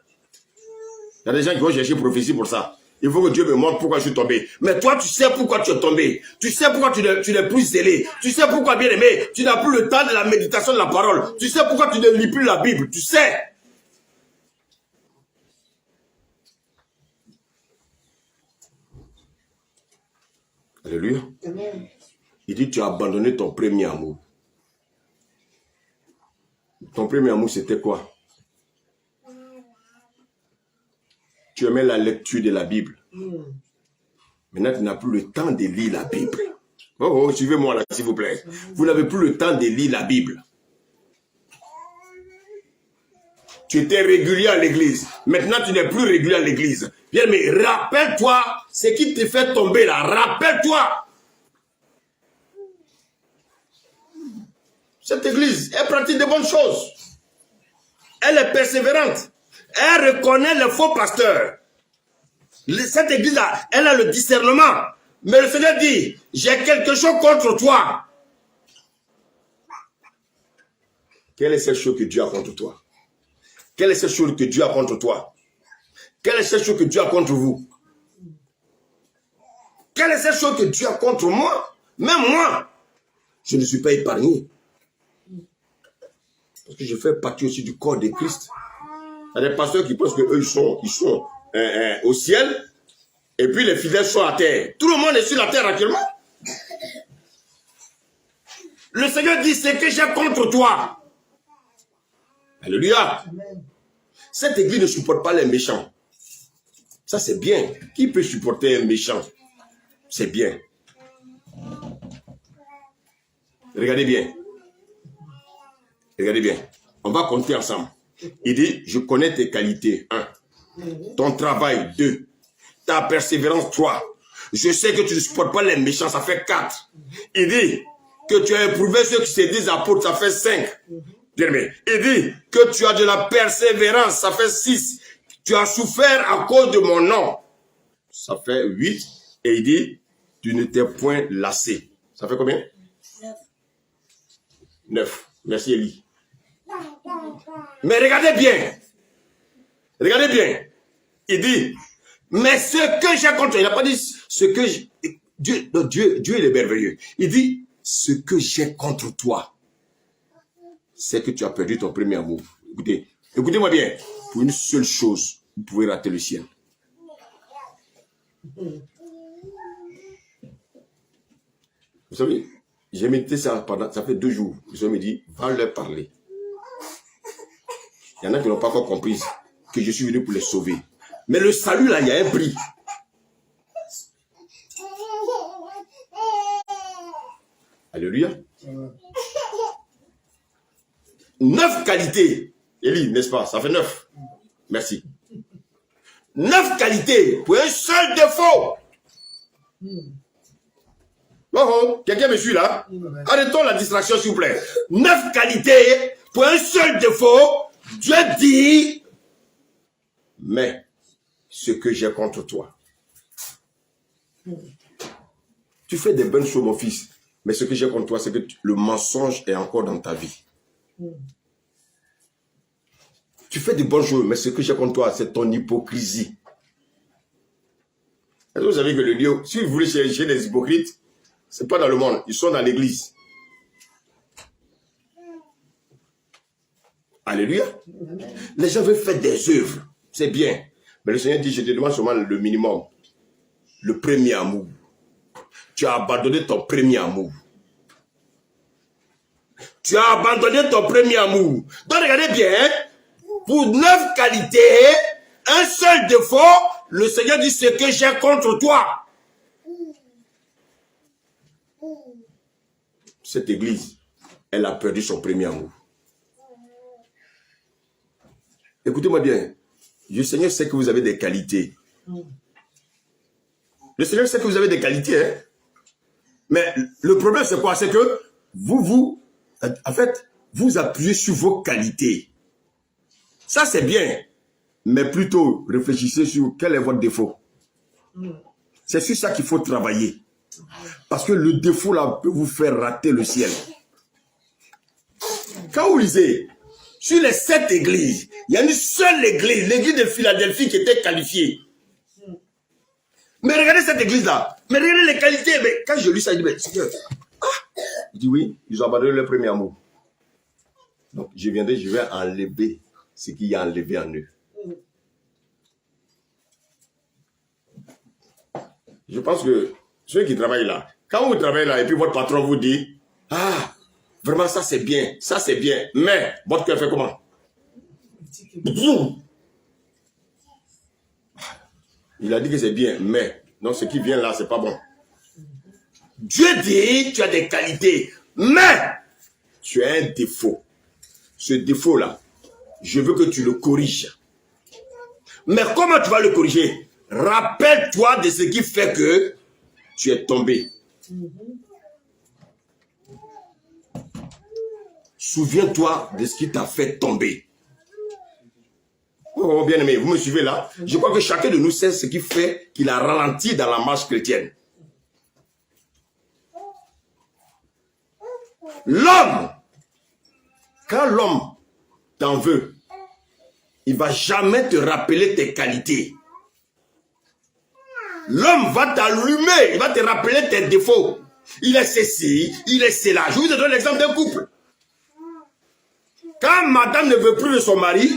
Il y a des gens qui vont chercher prophétie pour ça. Il faut que Dieu me montre pourquoi je suis tombé. Mais toi, tu sais pourquoi tu es tombé. Tu sais pourquoi tu n'es plus zélé. Tu sais pourquoi, bien aimé, tu n'as plus le temps de la méditation de la parole. Tu sais pourquoi tu ne lis plus la Bible. Tu sais. Alléluia. Amen. Il dit, tu as abandonné ton premier amour. Ton premier amour, c'était quoi? Tu aimais la lecture de la Bible. Maintenant, tu n'as plus le temps de lire la Bible. Oh, suivez-moi là, s'il vous plaît. Vous n'avez plus le temps de lire la Bible. Tu étais régulier à l'église. Maintenant, tu n'es plus régulier à l'église. Bien, mais rappelle-toi ce qui te fait tomber là. Rappelle-toi. Cette église, elle pratique de bonnes choses. Elle est persévérante. Elle reconnaît les faux pasteurs. Cette église-là, elle a le discernement. Mais le Seigneur dit, j'ai quelque chose contre toi. Quelle est cette chose que Dieu a contre toi? Quelle est cette chose que Dieu a contre toi? Quelle est cette chose que Dieu a contre vous? Quelle est cette chose que Dieu a contre moi? Même moi, je ne suis pas épargné. Parce que je fais partie aussi du corps de Christ. Il y a des pasteurs qui pensent qu'eux, ils sont au ciel, et puis les fidèles sont à terre. Tout le monde est sur la terre actuellement. Le Seigneur dit, c'est que j'ai contre toi. Alléluia. Cette église ne supporte pas les méchants. Ça, c'est bien. Qui peut supporter un méchant? C'est bien. Regardez bien. Regardez bien. On va compter ensemble. Il dit, je connais tes qualités. 1. Ton travail. 2. Ta persévérance. 3. Je sais que tu ne supportes pas les méchants. Ça fait 4. Il dit que tu as éprouvé ceux qui se disent apôtres. Ça fait 5. Bien aimé. Il dit que tu as de la persévérance. Ça fait 6. Tu as souffert à cause de mon nom. Ça fait 8. Et il dit, tu ne t'es point lassé. Ça fait combien? 9. Merci Elie. Mais regardez bien. Regardez bien. Il dit, mais ce que j'ai contre toi, il n'a pas dit ce que Dieu il est merveilleux. Il dit, ce que j'ai contre toi, c'est que tu as perdu ton premier amour. Écoutez, écoutez-moi bien. Pour une seule chose, vous pouvez rater le ciel. Vous savez, j'ai médité ça ça fait 2 jours. Le Seigneur me dit, va leur parler. Il y en a qui n'ont pas encore compris que je suis venu pour les sauver. Mais le salut, là, il y a un prix. Alléluia. 9 qualités. Élie, n'est-ce pas? Ça fait 9. Merci. 9 qualités pour un seul défaut. Oh, quelqu'un me suit là? Arrêtons la distraction, s'il vous plaît. 9 qualités pour un seul défaut. Dieu dit, mais ce que j'ai contre toi. Tu fais des bonnes choses, mon fils, mais ce que j'ai contre toi, c'est que le mensonge est encore dans ta vie. Tu fais des bonnes choses, mais ce que j'ai contre toi, c'est ton hypocrisie. Est-ce que vous savez que le lieu, si vous voulez chercher les hypocrites, ce n'est pas dans le monde, ils sont dans l'église. Alléluia. Les gens veulent faire des œuvres, c'est bien. Mais le Seigneur dit, je te demande seulement le minimum. Le premier amour. Tu as abandonné ton premier amour. Tu as abandonné ton premier amour. Donc regardez bien, hein? Pour 9 qualités, un seul défaut, le Seigneur dit ce que j'ai contre toi. Cette église, elle a perdu son premier amour. Écoutez-moi bien, le Seigneur sait que vous avez des qualités. Le Seigneur sait que vous avez des qualités, hein? Mais le problème c'est quoi? C'est que vous appuyez sur vos qualités. Ça c'est bien, mais plutôt réfléchissez sur quel est votre défaut. C'est sur ça qu'il faut travailler. Parce que le défaut là peut vous faire rater le ciel. Quand vous lisez, sur les 7 églises, il y a une seule église, l'église de Philadelphie qui était qualifiée. Mais regardez cette église-là. Mais regardez les qualités. Mais quand je lis ça, je dis, mais Seigneur, il dit oui, ils ont abandonné leur premier amour. Donc, je vais enlever ce qu'il y a enlevé en eux. Je pense que ceux qui travaillent là, quand vous travaillez là et puis votre patron vous dit, ah, vraiment ça c'est bien, mais votre cœur fait comment? Il a dit que c'est bien, mais non, ce qui vient là, c'est pas bon. Dieu dit, tu as des qualités, mais tu as un défaut. Ce défaut-là, je veux que tu le corriges. Mais comment tu vas le corriger? Rappelle-toi de ce qui fait que tu es tombé. Souviens-toi de ce qui t'a fait tomber. Oh, bien aimé, vous me suivez là? Je crois que chacun de nous sait ce qui fait qu'il a ralenti dans la marche chrétienne. L'homme, quand l'homme t'en veut, il ne va jamais te rappeler tes qualités. L'homme va t'allumer, il va te rappeler tes défauts. Il est ceci, il est cela. Je vous donne l'exemple d'un couple. Quand madame ne veut plus de son mari,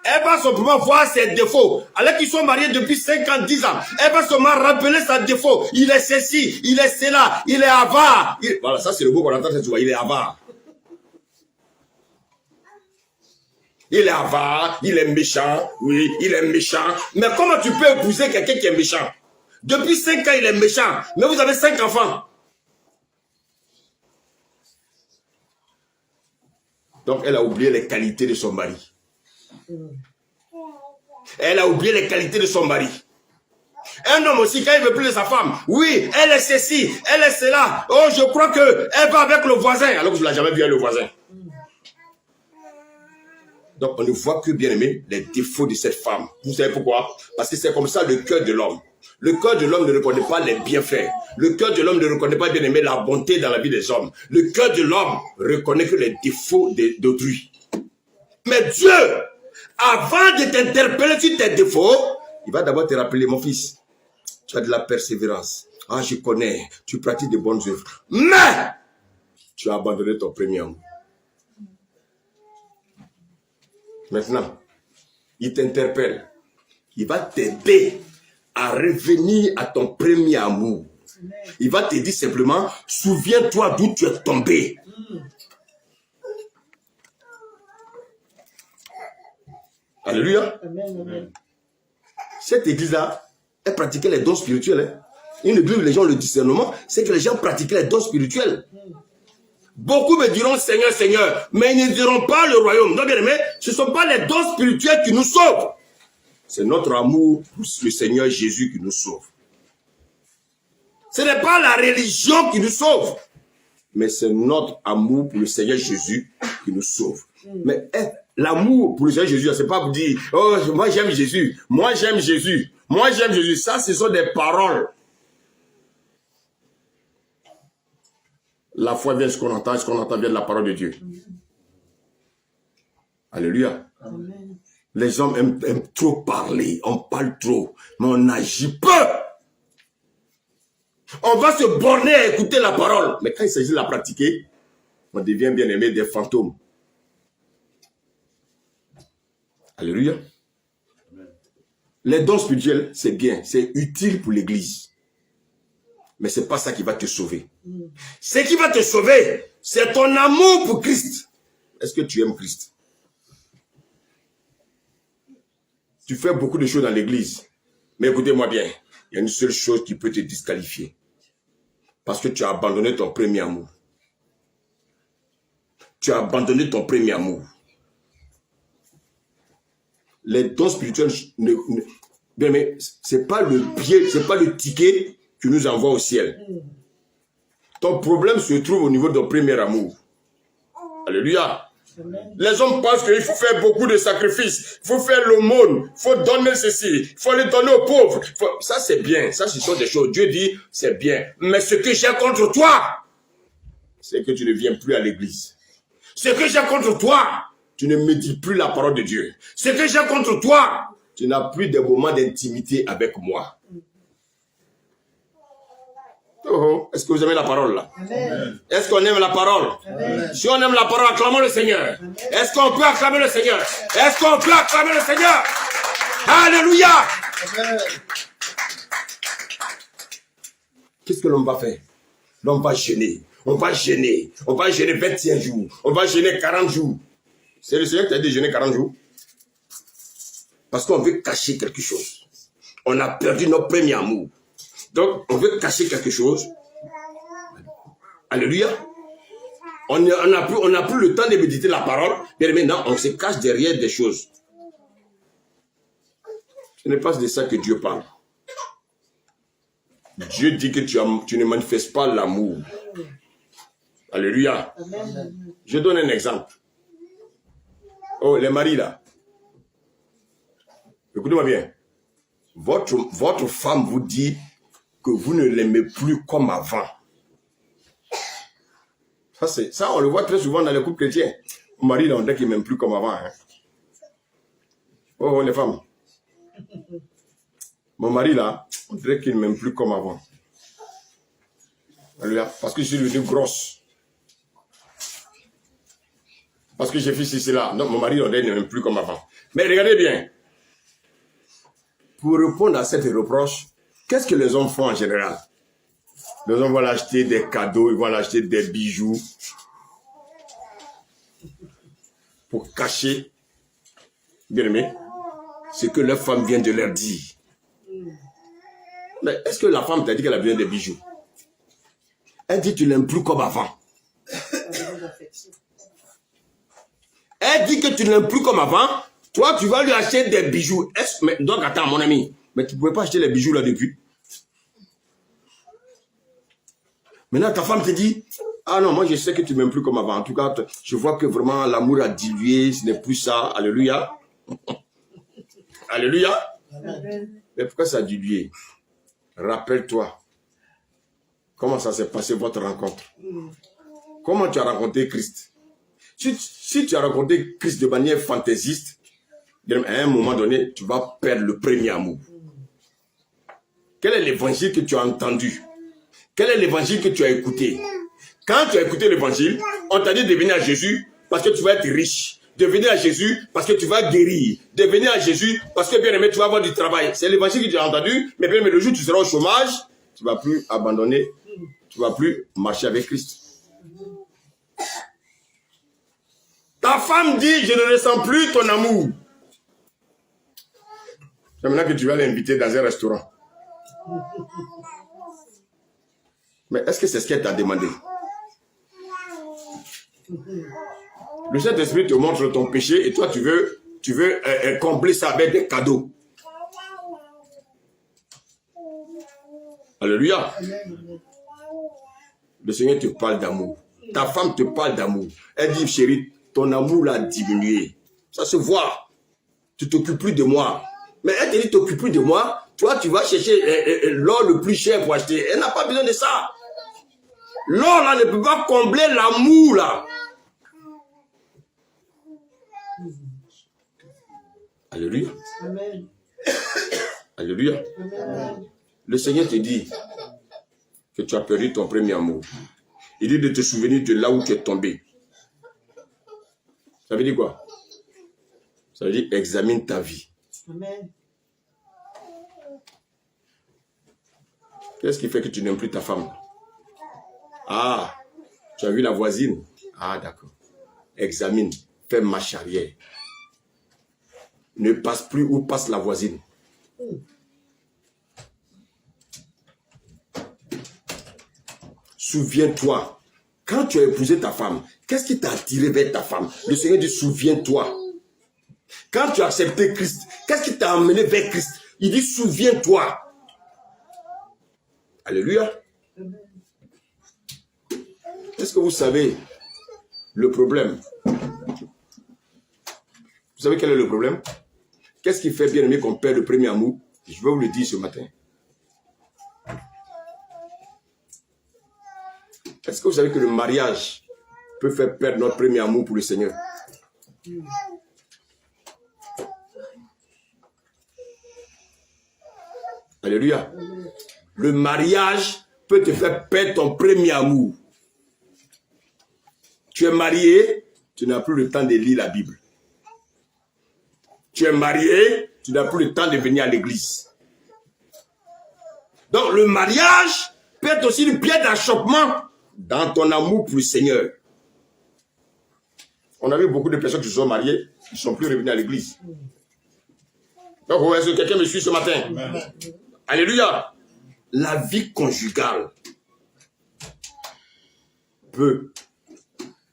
elle va simplement voir ses défauts. Alors qu'ils sont mariés depuis 5 ans, 10 ans. Elle va seulement rappeler ses défauts. Il est ceci, il est cela, il est avare. Voilà, ça c'est le mot qu'on entend cette fois. Il est avare. Il est avare, il est méchant. Oui, il est méchant. Mais comment tu peux épouser quelqu'un qui est méchant? Depuis 5 ans, il est méchant. Mais vous avez 5 enfants. Donc, elle a oublié les qualités de son mari. Elle a oublié les qualités de son mari. Un homme aussi, quand il ne veut plus de sa femme, oui, elle est ceci, elle est cela. Oh, je crois qu'elle va avec le voisin, alors que vous ne l'avez jamais vu avec le voisin. Donc, on ne voit que, bien aimé, les défauts de cette femme. Vous savez pourquoi? Parce que c'est comme ça le cœur de l'homme. Le cœur de l'homme ne reconnaît pas les bienfaits. Le cœur de l'homme ne reconnaît pas, bien aimé, la bonté dans la vie des hommes. Le cœur de l'homme reconnaît que les défauts d'autrui. Mais Dieu, avant de t'interpeller sur tes défauts, il va d'abord te rappeler, mon fils, tu as de la persévérance. Ah, je connais, tu pratiques de bonnes œuvres. Mais, tu as abandonné ton premier amour. Maintenant, il t'interpelle. Il va t'aider à revenir à ton premier amour. Il va te dire simplement, souviens-toi d'où tu es tombé. Alléluia. Amen, amen. Cette église-là, elle pratiquait les dons spirituels. Hein. Une église où les gens ont le discernement, c'est que les gens pratiquent les dons spirituels. Beaucoup me diront Seigneur, Seigneur, mais ils ne diront pas le royaume. Donc, bien aimé, ce ne sont pas les dons spirituels qui nous sauvent. C'est notre amour pour le Seigneur Jésus qui nous sauve. Ce n'est pas la religion qui nous sauve, mais c'est notre amour pour le Seigneur Jésus qui nous sauve. Mais l'amour pour le Seigneur Jésus, ce n'est pas pour dire, oh, moi j'aime Jésus, moi j'aime Jésus, moi j'aime Jésus. Ça, ce sont des paroles. La foi vient de ce qu'on entend vient de la parole de Dieu. Alléluia. Amen. Les hommes aiment trop parler, on parle trop, mais on agit peu. On va se borner à écouter la parole, mais quand il s'agit de la pratiquer, on devient bien aimé des fantômes. Alléluia. Amen. Les dons spirituels, c'est bien, c'est utile pour l'église. Mais ce n'est pas ça qui va te sauver. Ce qui va te sauver, c'est ton amour pour Christ. Est-ce que tu aimes Christ? Tu fais beaucoup de choses dans l'église. Mais écoutez-moi bien, il y a une seule chose qui peut te disqualifier. Parce que tu as abandonné ton premier amour. Tu as abandonné ton premier amour. Les dons spirituels, bien, mais c'est pas le billet, c'est pas le ticket qui nous envoie au ciel. Ton problème se trouve au niveau de ton premier amour. Alléluia. Les hommes pensent qu'il faut faire beaucoup de sacrifices, il faut faire l'aumône, il faut donner ceci, il faut les donner aux pauvres. Ça c'est bien, ça ce sont des choses. Dieu dit c'est bien. Mais ce que j'ai contre toi, c'est que tu ne viens plus à l'église. Ce que j'ai contre toi, tu ne médites plus la parole de Dieu. Ce que j'ai contre toi, tu n'as plus de moments d'intimité avec moi. Oh, est-ce que vous aimez la parole là? Est-ce qu'on aime la parole? Amen. Si on aime la parole, acclamons le Seigneur. Est-ce qu'on peut acclamer le Seigneur? Est-ce qu'on peut acclamer le Seigneur? Alléluia. Qu'est-ce que l'homme va faire? L'homme va jeûner. On va jeûner. On va jeûner 21 jours. On va jeûner 40 jours. C'est le Seigneur qui a dit jeûner 40 jours. Parce qu'on veut cacher quelque chose. On a perdu notre premier amour. Donc, on veut cacher quelque chose. Alléluia. On n'a plus le temps de méditer la parole. Mais maintenant, on se cache derrière des choses. Ce n'est pas de ça que Dieu parle. Dieu dit que tu ne manifestes pas l'amour. Alléluia. Je donne un exemple. Oh, les maris là. Écoutez-moi bien. Votre femme vous dit que vous ne l'aimez plus comme avant. Ça, on le voit très souvent dans les couples chrétiens. Mon mari, là, on dirait qu'il ne m'aime plus comme avant. Hein. Oh, les femmes. Mon mari, là, on dirait qu'il ne m'aime plus comme avant. Parce que je suis devenu grosse. Parce que j'ai fait ceci, là. Non, mon mari, on dirait qu'il ne m'aime plus comme avant. Mais regardez bien. Pour répondre à cette reproche, qu'est-ce que les hommes font en général? Les hommes vont acheter des cadeaux, ils vont acheter des bijoux pour cacher, bien aimé, ce que leur femme vient de leur dire. Mais est-ce que la femme t'a dit qu'elle a besoin des bijoux? Elle dit que tu ne l'aimes plus comme avant. Elle dit que tu ne l'aimes plus comme avant. Toi, tu vas lui acheter des bijoux. Donc, attends, mon ami. Mais tu ne pouvais pas acheter les bijoux là depuis. Maintenant, ta femme te dit, ah non, moi je sais que tu ne m'aimes plus comme avant. En tout cas, je vois que vraiment l'amour a dilué, ce n'est plus ça. Alléluia. Alléluia. Amen. Mais pourquoi ça a dilué? Rappelle-toi. Comment ça s'est passé votre rencontre? Comment tu as rencontré Christ? Si tu as rencontré Christ de manière fantaisiste, à un moment donné, tu vas perdre le premier amour. Quel est l'évangile que tu as entendu? Quel est l'évangile que tu as écouté? Quand tu as écouté l'évangile, on t'a dit de venir à Jésus parce que tu vas être riche. De venir à Jésus parce que tu vas guérir. De venir à Jésus parce que, bien aimé, tu vas avoir du travail. C'est l'évangile que tu as entendu, mais bien aimé, le jour où tu seras au chômage, tu ne vas plus abandonner, tu ne vas plus marcher avec Christ. Ta femme dit, je ne ressens plus ton amour. C'est maintenant que tu vas l'inviter dans un restaurant. Mais est-ce que c'est ce qu'elle t'a demandé? Le Saint-Esprit te montre ton péché et toi, tu veux combler ça avec des cadeaux. Alléluia. Le Seigneur te parle d'amour. Ta femme te parle d'amour. Elle dit, chérie, ton amour l'a diminué. Ça se voit. Tu t'occupes plus de moi. Mais elle te dit, t'occupes plus de moi. Toi, tu vas chercher l'or le plus cher pour acheter. Elle n'a pas besoin de ça. L'or là ne peut pas combler l'amour là. Alléluia. Amen. Alléluia. Amen. Le Seigneur te dit que tu as perdu ton premier amour. Il dit de te souvenir de là où tu es tombé. Ça veut dire quoi? Ça veut dire examine ta vie. Amen. Qu'est-ce qui fait que tu n'aimes plus ta femme? Ah, tu as vu la voisine? Ah, d'accord. Examine, fais marche arrière. Ne passe plus où passe la voisine. Souviens-toi, quand tu as épousé ta femme, qu'est-ce qui t'a attiré vers ta femme? Le Seigneur dit, souviens-toi. Quand tu as accepté Christ, qu'est-ce qui t'a amené vers Christ? Il dit, souviens-toi. Alléluia. Est-ce que vous savez le problème? Vous savez quel est le problème? Qu'est-ce qui fait bien aimer qu'on perd le premier amour? Je vais vous le dire ce matin. Est-ce que vous savez que le mariage peut faire perdre notre premier amour pour le Seigneur? Alléluia. Le mariage peut te faire perdre ton premier amour. Tu es marié, tu n'as plus le temps de lire la Bible. Tu es marié, tu n'as plus le temps de venir à l'église. Donc le mariage peut être aussi une pierre d'achoppement dans ton amour pour le Seigneur. On a vu beaucoup de personnes qui se sont mariées, qui ne sont plus revenues à l'église. Donc, est-ce que quelqu'un me suit ce matin? Amen. Alléluia. La vie conjugale peut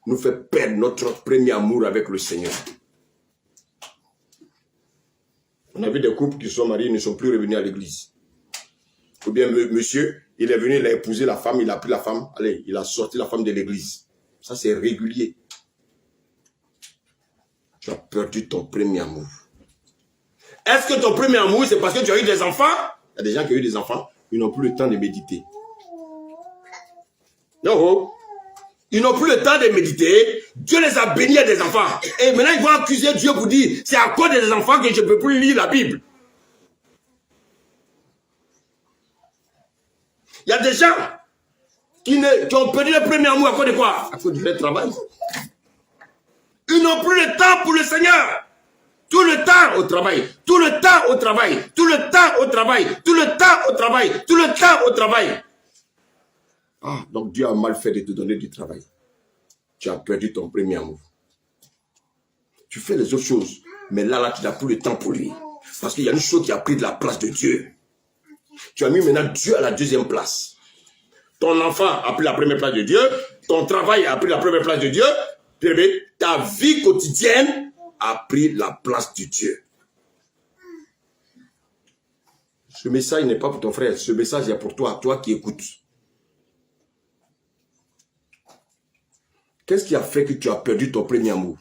nous faire perdre notre premier amour avec le Seigneur. On a vu des couples qui se sont mariés, ne sont plus revenus à l'église. Ou bien monsieur, il est venu, il a épousé la femme, il a pris la femme, allez, il a sorti la femme de l'église. Ça, c'est régulier. Tu as perdu ton premier amour. Est-ce que ton premier amour, c'est parce que tu as eu des enfants? Il y a des gens qui ont eu des enfants, ils n'ont plus le temps de méditer. Non, ils n'ont plus le temps de méditer. Dieu les a bénis à des enfants. Et maintenant, ils vont accuser Dieu pour dire, c'est à cause des enfants que je ne peux plus lire la Bible. Il y a des gens qui ont perdu le premier amour à cause de quoi? À cause de leur travail. Ils n'ont plus le temps pour le Seigneur. Tout le temps au travail. Tout le temps au travail. Tout le temps au travail. Tout le temps au travail. Tout le temps au travail. Ah, donc Dieu a mal fait de te donner du travail. Tu as perdu ton premier amour. Tu fais les autres choses, mais là, tu n'as plus le temps pour lui. Parce qu'il y a une chose qui a pris de la place de Dieu. Tu as mis maintenant Dieu à la deuxième place. Ton enfant a pris la première place de Dieu. Ton travail a pris la première place de Dieu. Ta vie quotidienne a pris la place de Dieu. Ce message n'est pas pour ton frère. Ce message est pour toi, toi qui écoutes. Qu'est-ce qui a fait que tu as perdu ton premier amour?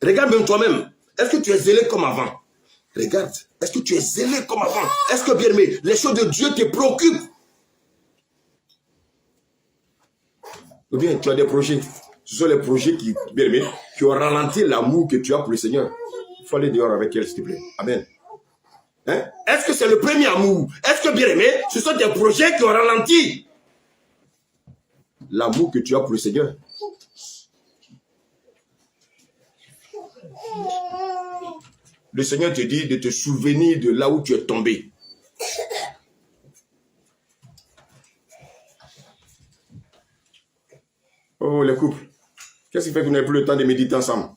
Regarde même toi-même. Est-ce que tu es zélé comme avant? Regarde. Est-ce que tu es zélé comme avant? Est-ce que, bien aimé, les choses de Dieu te préoccupent? Ou bien tu as des projets. Ce sont les projets qui, bien aimé, qui ont ralenti l'amour que tu as pour le Seigneur. Il faut aller dehors avec elle, s'il te plaît. Amen. Hein? Est-ce que c'est le premier amour? Est-ce que, bien aimé, ce sont des projets qui ont ralenti l'amour que tu as pour le Seigneur? Le Seigneur te dit de te souvenir de là où tu es tombé. Oh, les couples. Qu'est-ce qui fait que vous n'avez plus le temps de méditer ensemble?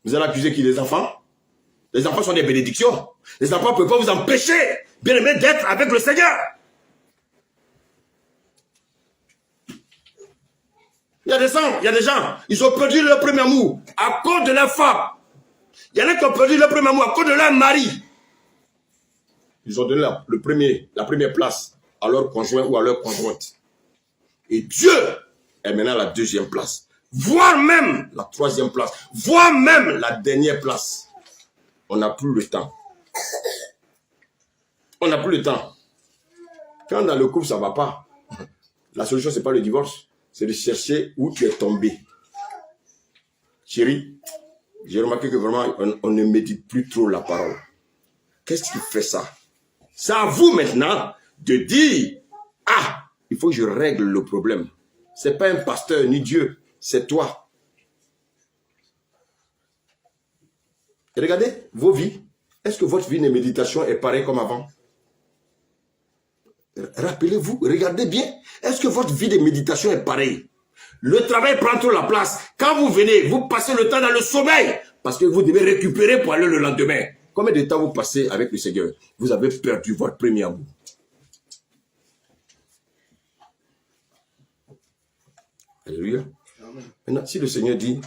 Vous allez accuser qui? Les enfants? Les enfants sont des bénédictions. Les enfants ne peuvent pas vous empêcher, bien aimé, d'être avec le Seigneur. Il y a des gens, ils ont perdu leur premier amour à cause de leur femme. Il y en a qui ont perdu leur premier amour à cause de leur mari. Ils ont donné la première place à leur conjoint ou à leur conjointe. Et Dieu est maintenant à la deuxième place. Voire même la troisième place. Voire même la dernière place. On n'a plus le temps. On n'a plus le temps. Quand dans le couple ça ne va pas, la solution ce n'est pas le divorce. C'est de chercher où tu es tombé. Chérie, j'ai remarqué que vraiment on ne médite plus trop la parole. Qu'est-ce qui fait ça? C'est à vous maintenant de dire, ah, il faut que je règle le problème. Ce n'est pas un pasteur ni Dieu, c'est toi. Et regardez vos vies. Est-ce que votre vie de méditation est pareille comme avant? Rappelez-vous, regardez bien. Est-ce que votre vie de méditation est pareille? Le travail prend trop la place. Quand vous venez, vous passez le temps dans le sommeil. Parce que vous devez récupérer pour aller le lendemain. Combien de temps vous passez avec le Seigneur? Vous avez perdu votre premier amour. Alléluia. Maintenant, si le Seigneur dit,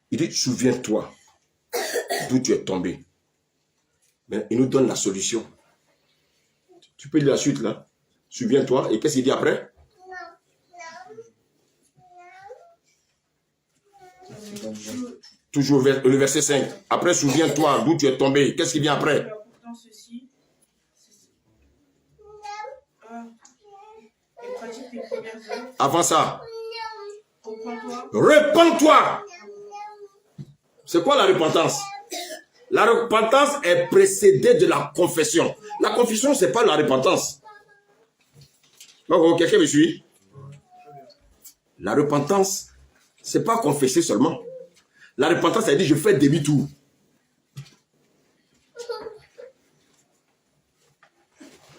il dit, souviens-toi d'où tu es tombé. Mais il nous donne la solution. Tu peux lire la suite là. Souviens-toi. Et qu'est-ce qu'il dit après? Toujours le verset 5. Après, souviens-toi d'où tu es tombé. Qu'est-ce qui vient après? Avant ça. Repends-toi. C'est quoi la repentance? La repentance est précédée de la confession. La confession, ce n'est pas la repentance. Donc, quelqu'un me suit? La repentance, ce n'est pas confesser seulement. La repentance, elle dit, je fais demi-tour.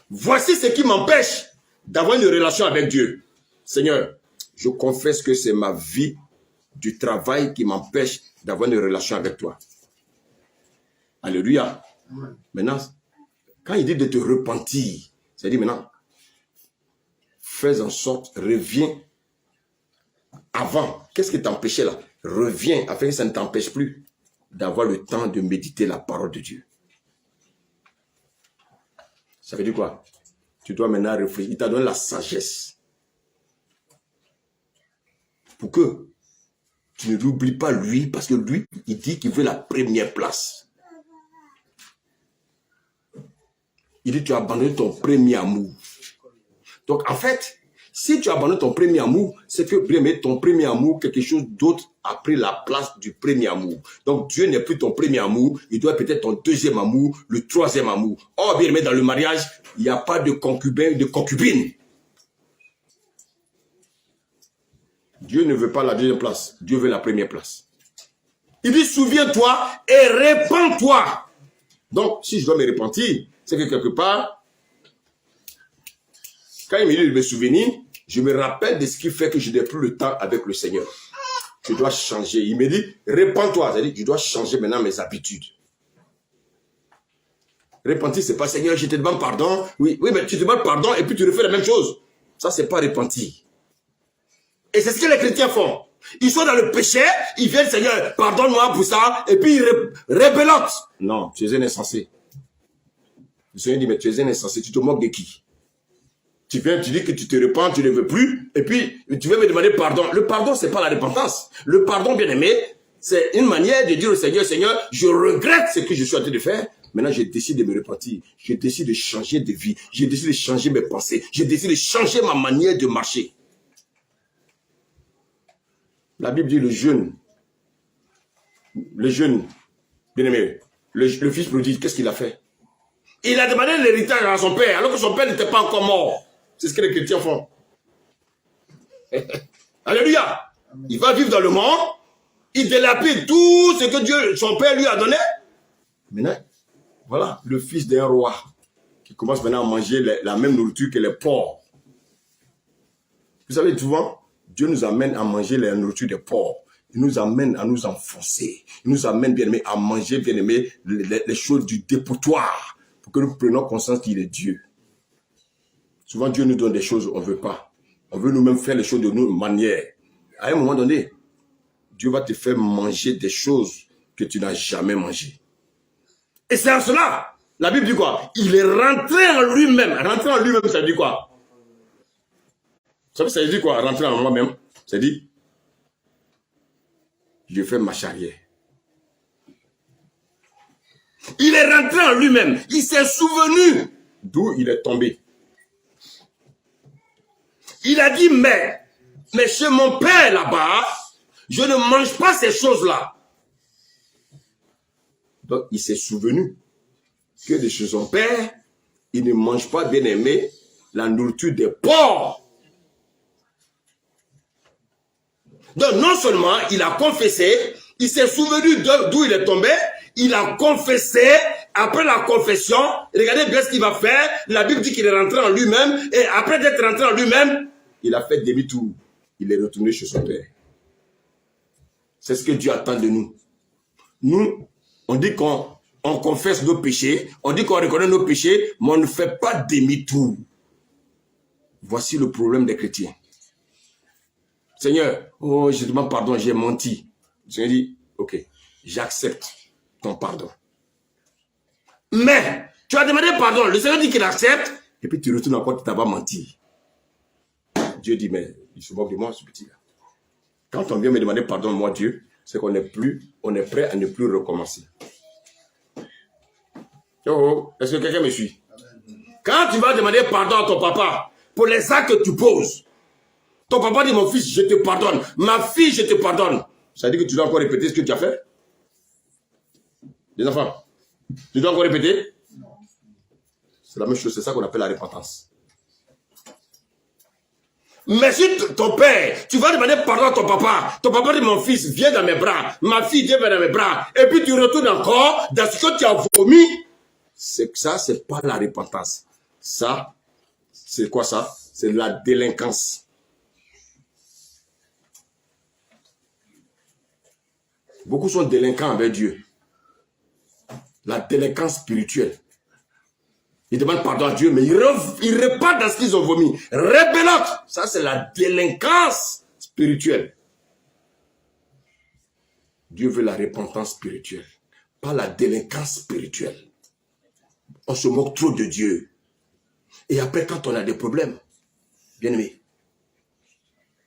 Voici ce qui m'empêche d'avoir une relation avec Dieu. Seigneur, je confesse que c'est ma vie du travail qui m'empêche d'avoir une relation avec toi. Alléluia. Maintenant, quand il dit de te repentir, c'est-à-dire maintenant, fais en sorte, reviens avant. Qu'est-ce qui t'empêchait là? Reviens afin que ça ne t'empêche plus d'avoir le temps de méditer la parole de Dieu. Ça veut dire quoi? Tu dois maintenant réfléchir. Il t'a donné la sagesse. Pour que tu ne l'oublies pas lui, parce que lui, il dit qu'il veut la première place. Il dit, tu as abandonné ton premier amour. Donc, en fait, si tu abandonnes ton premier amour, c'est que, bien aimé, ton premier amour, quelque chose d'autre a pris la place du premier amour. Donc, Dieu n'est plus ton premier amour, il doit peut-être ton deuxième amour, le troisième amour. Or, bien aimé, dans le mariage, il n'y a pas de concubin, de concubine. Dieu ne veut pas la deuxième place, Dieu veut la première place. Il dit, souviens-toi et répands-toi. Donc, si je dois me repentir, c'est que quelque part, quand il me dit de me souvenir, je me rappelle de ce qui fait que je n'ai plus le temps avec le Seigneur. Je dois changer. Il me dit, répands-toi. C'est-à-dire que je dois changer maintenant mes habitudes. Repentir, c'est pas Seigneur, je te demande pardon. Oui, mais tu te demandes pardon et puis tu refais la même chose. Ça, c'est pas repentir. Et c'est ce que les chrétiens font. Ils sont dans le péché, ils viennent, Seigneur, pardonne-moi pour ça, et puis ils rébellotent. Non, tu es un insensé. Le Seigneur dit, mais tu es un insensé, tu te moques de qui? Tu viens, tu dis que tu te repens, tu ne veux plus, et puis tu veux me demander pardon. Le pardon, c'est pas la repentance. Le pardon, bien aimé, c'est une manière de dire au Seigneur, Seigneur, je regrette ce que je suis en train de faire. Maintenant, je décide de me repentir. Je décide de changer de vie. Je décide de changer mes pensées. Je décide de changer ma manière de marcher. La Bible dit le jeune, bien aimé, le fils prodigue, qu'est-ce qu'il a fait? Il a demandé l'héritage à son père, alors que son père n'était pas encore mort. C'est ce que les chrétiens font. Alléluia. Il va vivre dans le monde, il délapide tout ce que Dieu, son père lui a donné. Maintenant, voilà, le fils d'un roi qui commence maintenant à manger la même nourriture que les porcs. Vous savez, souvent, Dieu nous amène à manger la nourriture des porcs. Il nous amène à nous enfoncer. Il nous amène, bien aimé, à manger, bien aimé, les choses du dépotoir. Pour que nous prenions conscience qu'il est Dieu. Souvent, Dieu nous donne des choses qu'on ne veut pas. On veut nous-mêmes faire les choses de nos manières. à un moment donné, Dieu va te faire manger des choses que tu n'as jamais mangées. Et c'est en cela, la Bible dit quoi? Il est rentré en lui-même. Rentrer en lui-même, ça dit quoi? Vous savez, ça dit quoi? Rentrer en moi-même, ça dit, je fais ma charrière. Il est rentré en lui-même. Il s'est souvenu d'où il est tombé. Il a dit, mais chez mon père là-bas, je ne mange pas ces choses-là. Donc, il s'est souvenu que de chez son père, il ne mange pas, bien aimé, la nourriture des porcs. Donc, non seulement il a confessé, il s'est souvenu d'où il est tombé, il a confessé, après la confession, regardez bien ce qu'il va faire, la Bible dit qu'il est rentré en lui-même, et après d'être rentré en lui-même, il a fait demi-tour, il est retourné chez son père. C'est ce que Dieu attend de nous. Nous, on dit qu'on confesse nos péchés, on dit qu'on reconnaît nos péchés, mais on ne fait pas demi-tour. Voici le problème des chrétiens. Seigneur, oh, je demande pardon, j'ai menti. Le Seigneur dit, ok, j'accepte ton pardon. Mais, tu as demandé pardon, le Seigneur dit qu'il accepte, et puis tu retournes encore, tu t'as pas menti. Dieu dit, mais il se moque de moi, ce petit-là. Quand on vient me demander pardon, moi, Dieu, c'est qu'on est prêt à ne plus recommencer. Oh, est-ce que quelqu'un me suit? Quand tu vas demander pardon à ton papa pour les actes que tu poses, ton papa dit, mon fils, je te pardonne. Ma fille, je te pardonne. Ça veut dire que tu dois encore répéter ce que tu as fait? Les enfants, tu dois encore répéter? C'est la même chose, c'est ça qu'on appelle la repentance. Mais si ton père, tu vas demander pardon à ton papa dit, mon fils, viens dans mes bras, ma fille, viens dans mes bras, et puis tu retournes encore dans ce que tu as vomi, c'est que ça, c'est pas la repentance. Ça, c'est quoi ça? C'est la délinquance. Beaucoup sont délinquants avec Dieu. La délinquance spirituelle. Ils demandent pardon à Dieu, mais ils repartent dans ce qu'ils ont vomi. Rebelote, ça c'est la délinquance spirituelle. Dieu veut la repentance spirituelle, pas la délinquance spirituelle. On se moque trop de Dieu. Et après, quand on a des problèmes, bien aimé,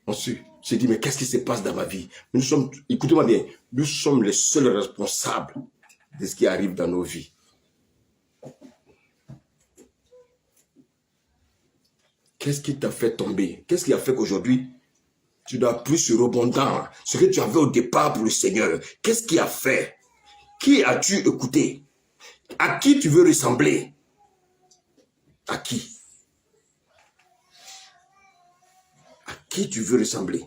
on se dit, mais qu'est-ce qui se passe dans ma vie? Nous sommes, écoutez-moi bien, nous sommes les seuls responsables de ce qui arrive dans nos vies. Qu'est-ce qui t'a fait tomber? Qu'est-ce qui a fait qu'aujourd'hui, tu dois plus se rebondir ce que tu avais au départ pour le Seigneur? Qu'est-ce qui a fait? Qui as-tu écouté? À qui tu veux ressembler? À qui? À qui tu veux ressembler?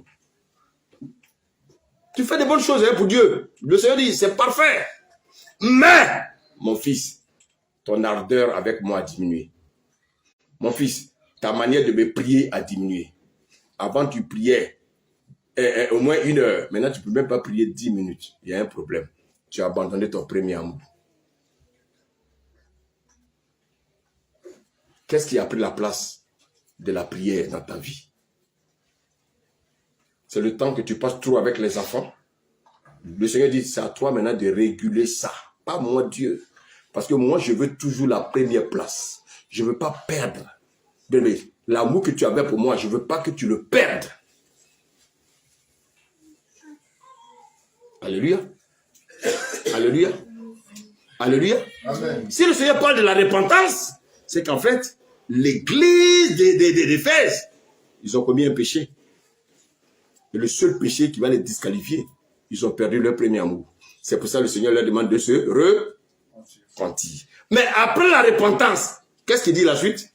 Tu fais des bonnes choses pour Dieu. Le Seigneur dit, c'est parfait. Mais, mon fils, ton ardeur avec moi a diminué. Mon fils, ta manière de me prier a diminué. Avant, tu priais au moins 1 heure. Maintenant, tu ne peux même pas prier 10 minutes. Il y a un problème. Tu as abandonné ton premier amour. Qu'est-ce qui a pris la place de la prière dans ta vie? C'est le temps que tu passes trop avec les enfants. Le Seigneur dit, c'est à toi maintenant de réguler ça. Pas moi, Dieu. Parce que moi, je veux toujours la première place. Je ne veux pas perdre. L'amour que tu avais pour moi, je ne veux pas que tu le perdes. Alléluia. Alléluia. Alléluia. Amen. Si le Seigneur parle de la repentance, c'est qu'en fait, l'église d'Éphèse, ils ont commis un péché. Et le seul péché qui va les disqualifier, ils ont perdu leur premier amour. C'est pour ça que le Seigneur leur demande de se repentir. Mais après la repentance, qu'est-ce qu'il dit la suite?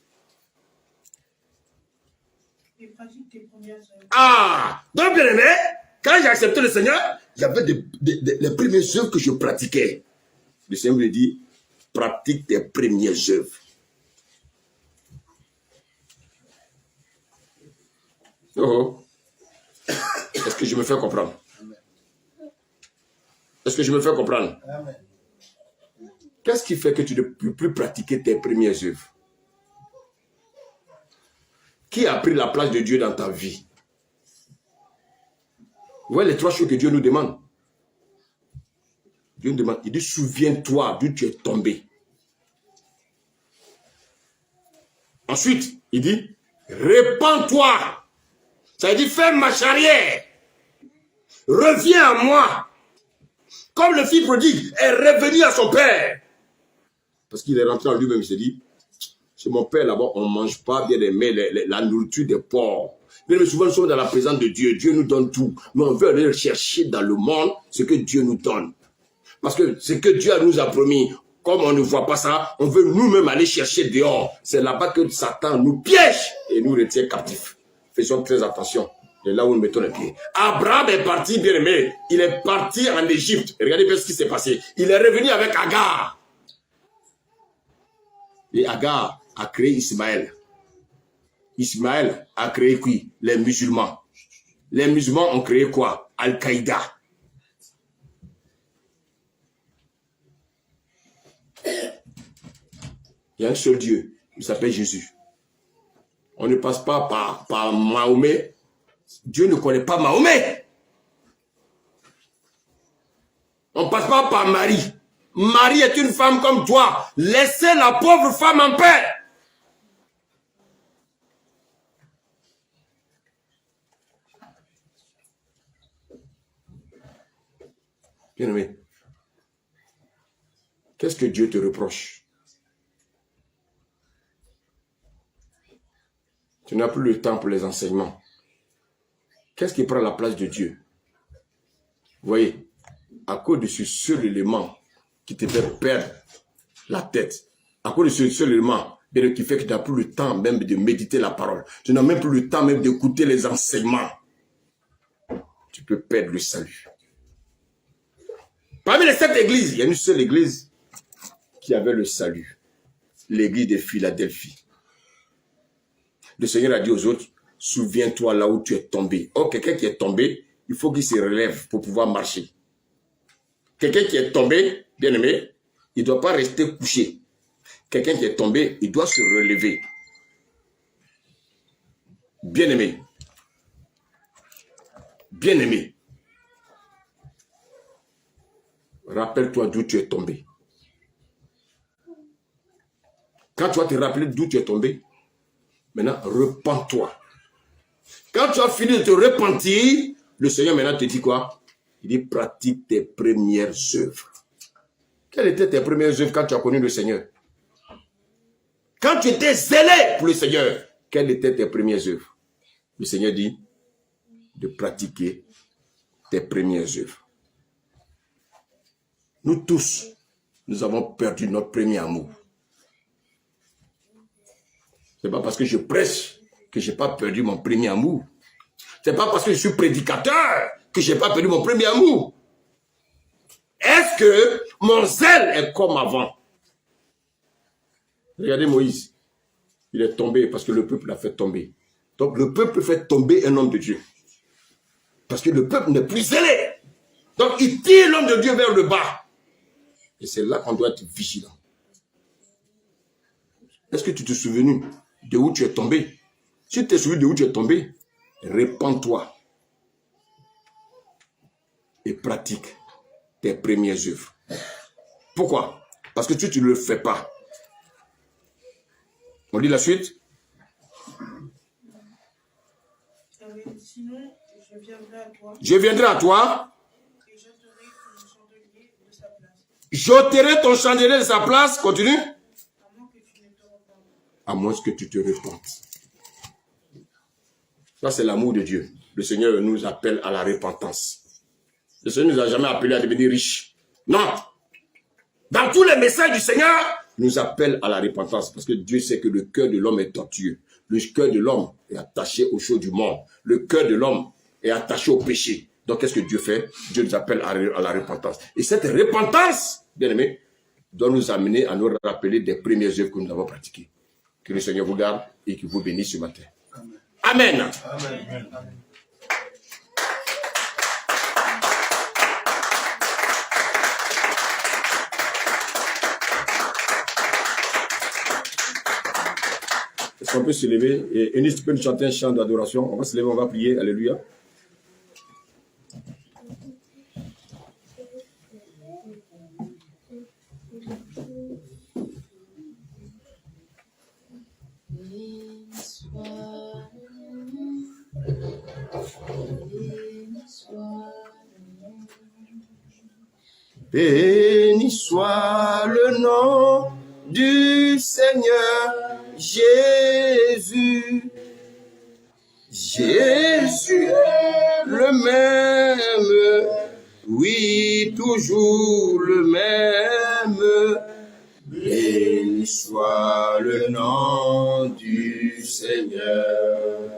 Ah, donc bien aimé, quand j'ai accepté le Seigneur, il y avait les premières œuvres que je pratiquais. Le Seigneur me dit, pratique tes premières œuvres. Oh. Est-ce que je me fais comprendre? Est-ce que je me fais comprendre? Qu'est-ce qui fait que tu ne peux plus pratiquer tes premières œuvres? Qui a pris la place de Dieu dans ta vie? Vous voyez les 3 choses que Dieu nous demande. Dieu nous demande, il dit, souviens-toi d'où tu es tombé. Ensuite, il dit, répands-toi. Ça veut dire, fais marche arrière. Reviens à moi. Comme le fils prodigue est revenu à son père. Parce qu'il est rentré en lui-même, il s'est dit, chez mon père là-bas, on ne mange pas bien aimé la nourriture des porcs. Mais souvent, nous sommes dans la présence de Dieu. Dieu nous donne tout. Mais on veut aller chercher dans le monde ce que Dieu nous donne. Parce que ce que Dieu nous a promis, comme on ne voit pas ça, on veut nous-mêmes aller chercher dehors. C'est là-bas que Satan nous piège et nous retient captifs. Faisons très attention de là où nous mettons les pieds. Abraham est parti, bien aimé. Il est parti en Égypte. Regardez bien ce qui s'est passé. Il est revenu avec Agar. Et Agar a créé Ismaël. Ismaël a créé qui? Les musulmans. Les musulmans ont créé quoi? Al-Qaïda. Il y a un seul Dieu. Il s'appelle Jésus. On ne passe pas par Mahomet. Dieu ne connaît pas Mahomet. On ne passe pas par Marie. Marie est une femme comme toi. Laissez la pauvre femme en paix. Bien-aimé, qu'est-ce que Dieu te reproche? Tu n'as plus le temps pour les enseignements. Qu'est-ce qui prend la place de Dieu? Vous voyez, à cause de ce seul élément qui te fait perdre la tête, à cause de ce seul élément qui fait que tu n'as plus le temps même de méditer la parole, tu n'as même plus le temps même d'écouter les enseignements, tu peux perdre le salut. Parmi les 7 églises, il y a une seule église qui avait le salut, l'église de Philadelphie. Le Seigneur a dit aux autres, souviens-toi là où tu es tombé. Oh, quelqu'un qui est tombé, il faut qu'il se relève pour pouvoir marcher. Quelqu'un qui est tombé, bien aimé, il ne doit pas rester couché. Quelqu'un qui est tombé, il doit se relever. Bien aimé. Bien aimé. Rappelle-toi d'où tu es tombé. Quand tu vas te rappeler d'où tu es tombé, maintenant, repens-toi. Quand tu as fini de te repentir, le Seigneur maintenant te dit quoi? Il dit, pratique tes premières œuvres. Quelles étaient tes premières œuvres quand tu as connu le Seigneur? Quand tu étais zélé pour le Seigneur, quelles étaient tes premières œuvres? Le Seigneur dit de pratiquer tes premières œuvres. Nous tous, nous avons perdu notre premier amour. C'est pas parce que je prêche que je n'ai pas perdu mon premier amour. C'est pas parce que je suis prédicateur que je n'ai pas perdu mon premier amour. Est-ce que mon zèle est comme avant? Regardez Moïse. Il est tombé parce que le peuple l'a fait tomber. Donc le peuple fait tomber un homme de Dieu. Parce que le peuple n'est plus zélé. Donc il tire l'homme de Dieu vers le bas. Et c'est là qu'on doit être vigilant. Est-ce que tu te souviens de où tu es tombé? Si tu te souviens de où tu es tombé, répands-toi et pratique tes premières œuvres. Pourquoi? Parce que tu ne le fais pas. On lit la suite. Sinon, je viendrai à toi. Je viendrai à toi. Et j'ôterai ton chandelier de sa place. J'ôterai ton chandelier de sa place. Continue. À moins que tu ne te repentes. À moins que tu te repentes. Ça, c'est l'amour de Dieu. Le Seigneur nous appelle à la repentance. Le Seigneur ne nous a jamais appelé à devenir riches. Non. Dans tous les messages du Seigneur, il nous appelle à la repentance. Parce que Dieu sait que le cœur de l'homme est tortueux. Le cœur de l'homme est attaché aux choses du monde. Le cœur de l'homme est attaché au péché. Donc, qu'est-ce que Dieu fait? Dieu nous appelle à la repentance. Et cette repentance, bien aimé, doit nous amener à nous rappeler des premières œuvres que nous avons pratiquées. Que le Seigneur vous garde et qu'il vous bénisse ce matin. Amen. Amen. Amen. Est-ce qu'on peut se lever? Et Eunice, tu peux nous chanter un chant d'adoration? On va se lever, on va prier. Alléluia. Béni soit le nom du Seigneur Jésus. Jésus est le même, oui, toujours le même. Béni soit le nom du Seigneur.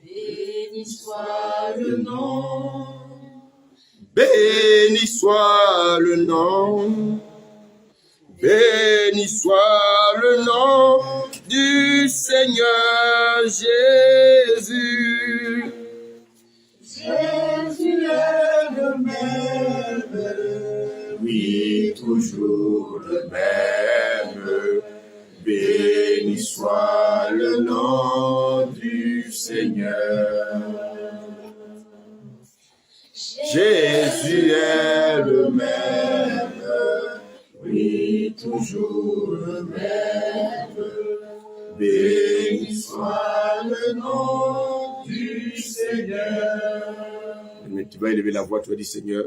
Béni soit le nom. Béni soit le nom. Béni soit le nom du Seigneur Jésus. Jésus est le même, Oui, toujours le même. Béni soit le nom du Seigneur. Jésus est le même. Oui, toujours le même. Béni soit le nom du Seigneur. Mais tu vas élever la voix, tu vas dire, Seigneur,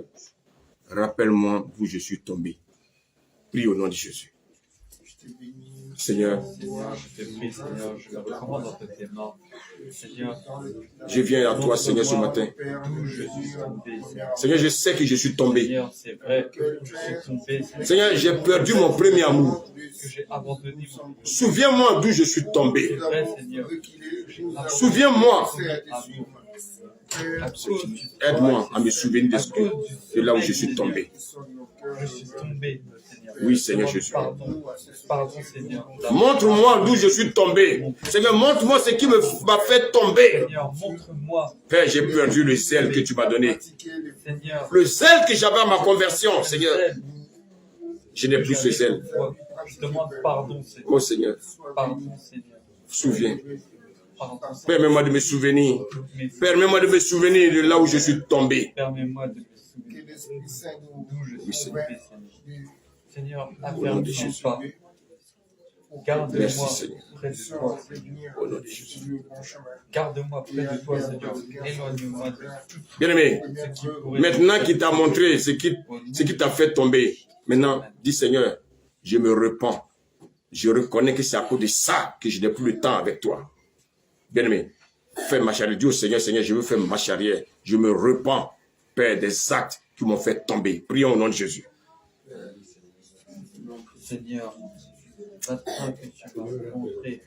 rappelle-moi d'où je suis tombé. Prie au nom de Jésus. Seigneur, Seigneur, je te prie, Seigneur, je me recommande entre tes mains. Seigneur, je viens à toi, Seigneur, ce matin. d'où je suis tombé, Seigneur. Seigneur, je sais que je suis tombé. Seigneur, c'est vrai que je suis tombé, Seigneur, j'ai perdu mon premier amour. que j'ai abandonné mon Souviens-moi d'où je suis tombé. C'est vrai, Seigneur. J'ai abandonné Souviens-moi. mon amour. À cause du Aide-moi à me souvenir de là où je suis tombé. je suis tombé, Seigneur. Oui, Seigneur Je demande Jésus. Pardon, Seigneur. Montre-moi d'où je suis tombé. Seigneur, montre-moi ce qui m'a fait tomber. Seigneur, montre-moi, Père, j'ai perdu le zèle que tu m'as donné. Seigneur, Le zèle que j'avais à ma conversion, Seigneur. celle Je n'ai plus ce zèle. Je demande pardon, Seigneur. Oh Seigneur, Pardon, Seigneur. souviens. Pardon, Seigneur. Permets-moi de me souvenir. Permets-moi de me souvenir de là où je suis tombé. Permets-moi de me souvenir d'où je suis tombé, Seigneur. Seigneur, affermis pas. Garde-moi Merci, Seigneur. près de toi, Seigneur. Au nom de Jésus. Garde-moi près de toi, Seigneur. Éloigne-moi de tout Bien-aimé, ce qui pourrait maintenant qu'il t'a montré ce qui t'a fait tomber, maintenant, dis Seigneur, je me repens. Je reconnais que c'est à cause de ça que je n'ai plus le temps avec toi. Bien-aimé, fais marche arrière. Dis au Seigneur, Seigneur, je veux faire marche arrière. Je me repens, Père, des actes qui m'ont fait tomber. Prions au nom de Jésus. Seigneur, maintenant que tu m'as montré,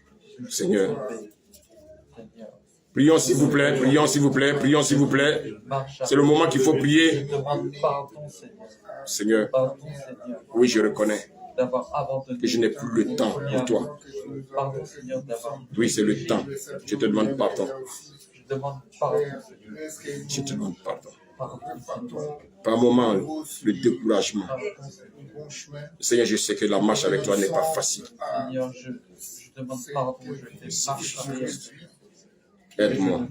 Seigneur. Seigneur, Prions s'il vous plaît, prions s'il vous plaît, prions s'il vous plaît. marche C'est le moment qu'il faut Je prier. demande pardon, Seigneur. Seigneur, Pardon, Seigneur, oui, je reconnais d'avoir abandonné. que je n'ai plus le temps pour toi. Pardon, Seigneur, d'avoir. Oui, c'est le temps. Je te demande pardon. Je demande pardon, Seigneur. Je te demande pardon. Pardon, Seigneur. Par moment, le découragement. Pardon, Seigneur. Seigneur, je sais que la marche avec toi n'est pas facile. Seigneur, je demande pardon, je fais marche arrière. Aide-moi.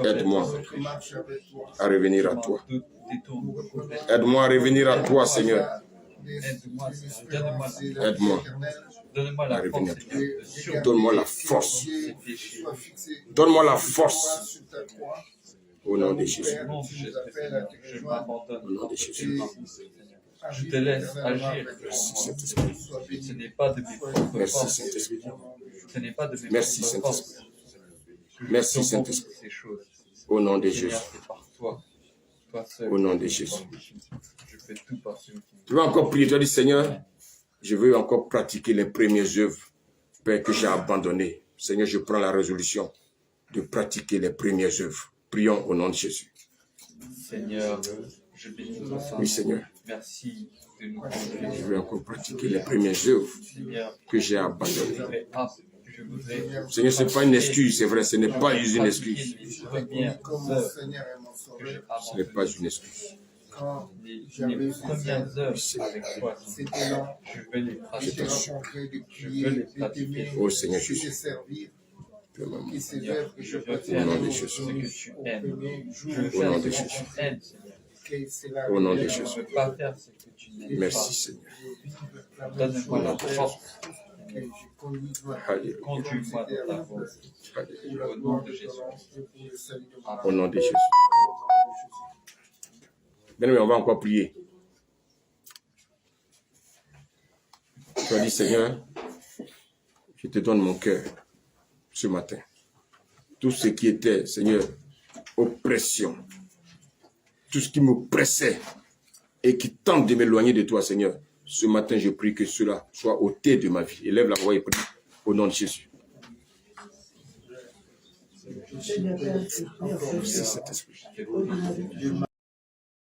Aide-moi à revenir à toi. Aide-moi à revenir à toi, Seigneur. Aide-moi, Seigneur. Aide-moi Donne-moi à la revenir force, à toi. Seigneur, de surmonter Donne-moi la force. ces péchés. Donne-moi la force. Au nom de Jésus. Au nom de Jésus, Seigneur, je m'abandonne. Au nom de Jésus. Je te laisse agir. Merci, Saint-Esprit. Ce n'est pas de mes propres Merci, forces. Saint-Esprit. Ce n'est pas de mes Merci, propres Saint-Esprit. forces. que je Merci, surmonte Saint-Esprit. ces choses. Au nom de Seigneur, Jésus. c'est par toi. Toi seul. Au nom de Jésus. Je fais tout par celui qui Tu vas encore prier. Tu vas dire, Seigneur, je veux encore pratiquer les premières œuvres, Père, que j'ai abandonnées. Seigneur, je prends la résolution de pratiquer les premières œuvres. Prions au nom de Jésus. Seigneur, je bénis ton Saint. Oui, Seigneur. Merci de nous Je conduire. veux encore pratiquer les premières œuvres Seigneur, que j'ai je abandonnées. voudrais, je voudrais Seigneur, ce n'est pas une excuse, c'est vrai, ce n'est pas une excuse. les premières œuvres que j'ai Ce n'est pas une excuse. les premières œuvres avec toi. Seigneur. Je veux les pratiquer. Je veux les pratiquer. Oh Seigneur Jésus. Seigneur, je veux Au faire nom de ce Jésus. que tu aimes. Je veux Au faire nom ce de que Jésus. tu aimes, Seigneur. Au nom de Je ne Jésus. veux pas faire ce que tu n'aimes Merci Seigneur. pas. Donne-moi la force. Alléluia. Conduis-moi dans ta voie. Alléluia. Au nom de Jésus. Au nom de Jésus. Bien, mais on va encore prier. Tu as dit, Seigneur, je te donne mon cœur ce matin. Tout ce qui était, Seigneur, oppression, tout ce qui me pressait et qui tente de m'éloigner de toi, Seigneur, ce matin, je prie que cela soit ôté de ma vie. Élève la voix et prie au nom de Jésus. Cet esprit.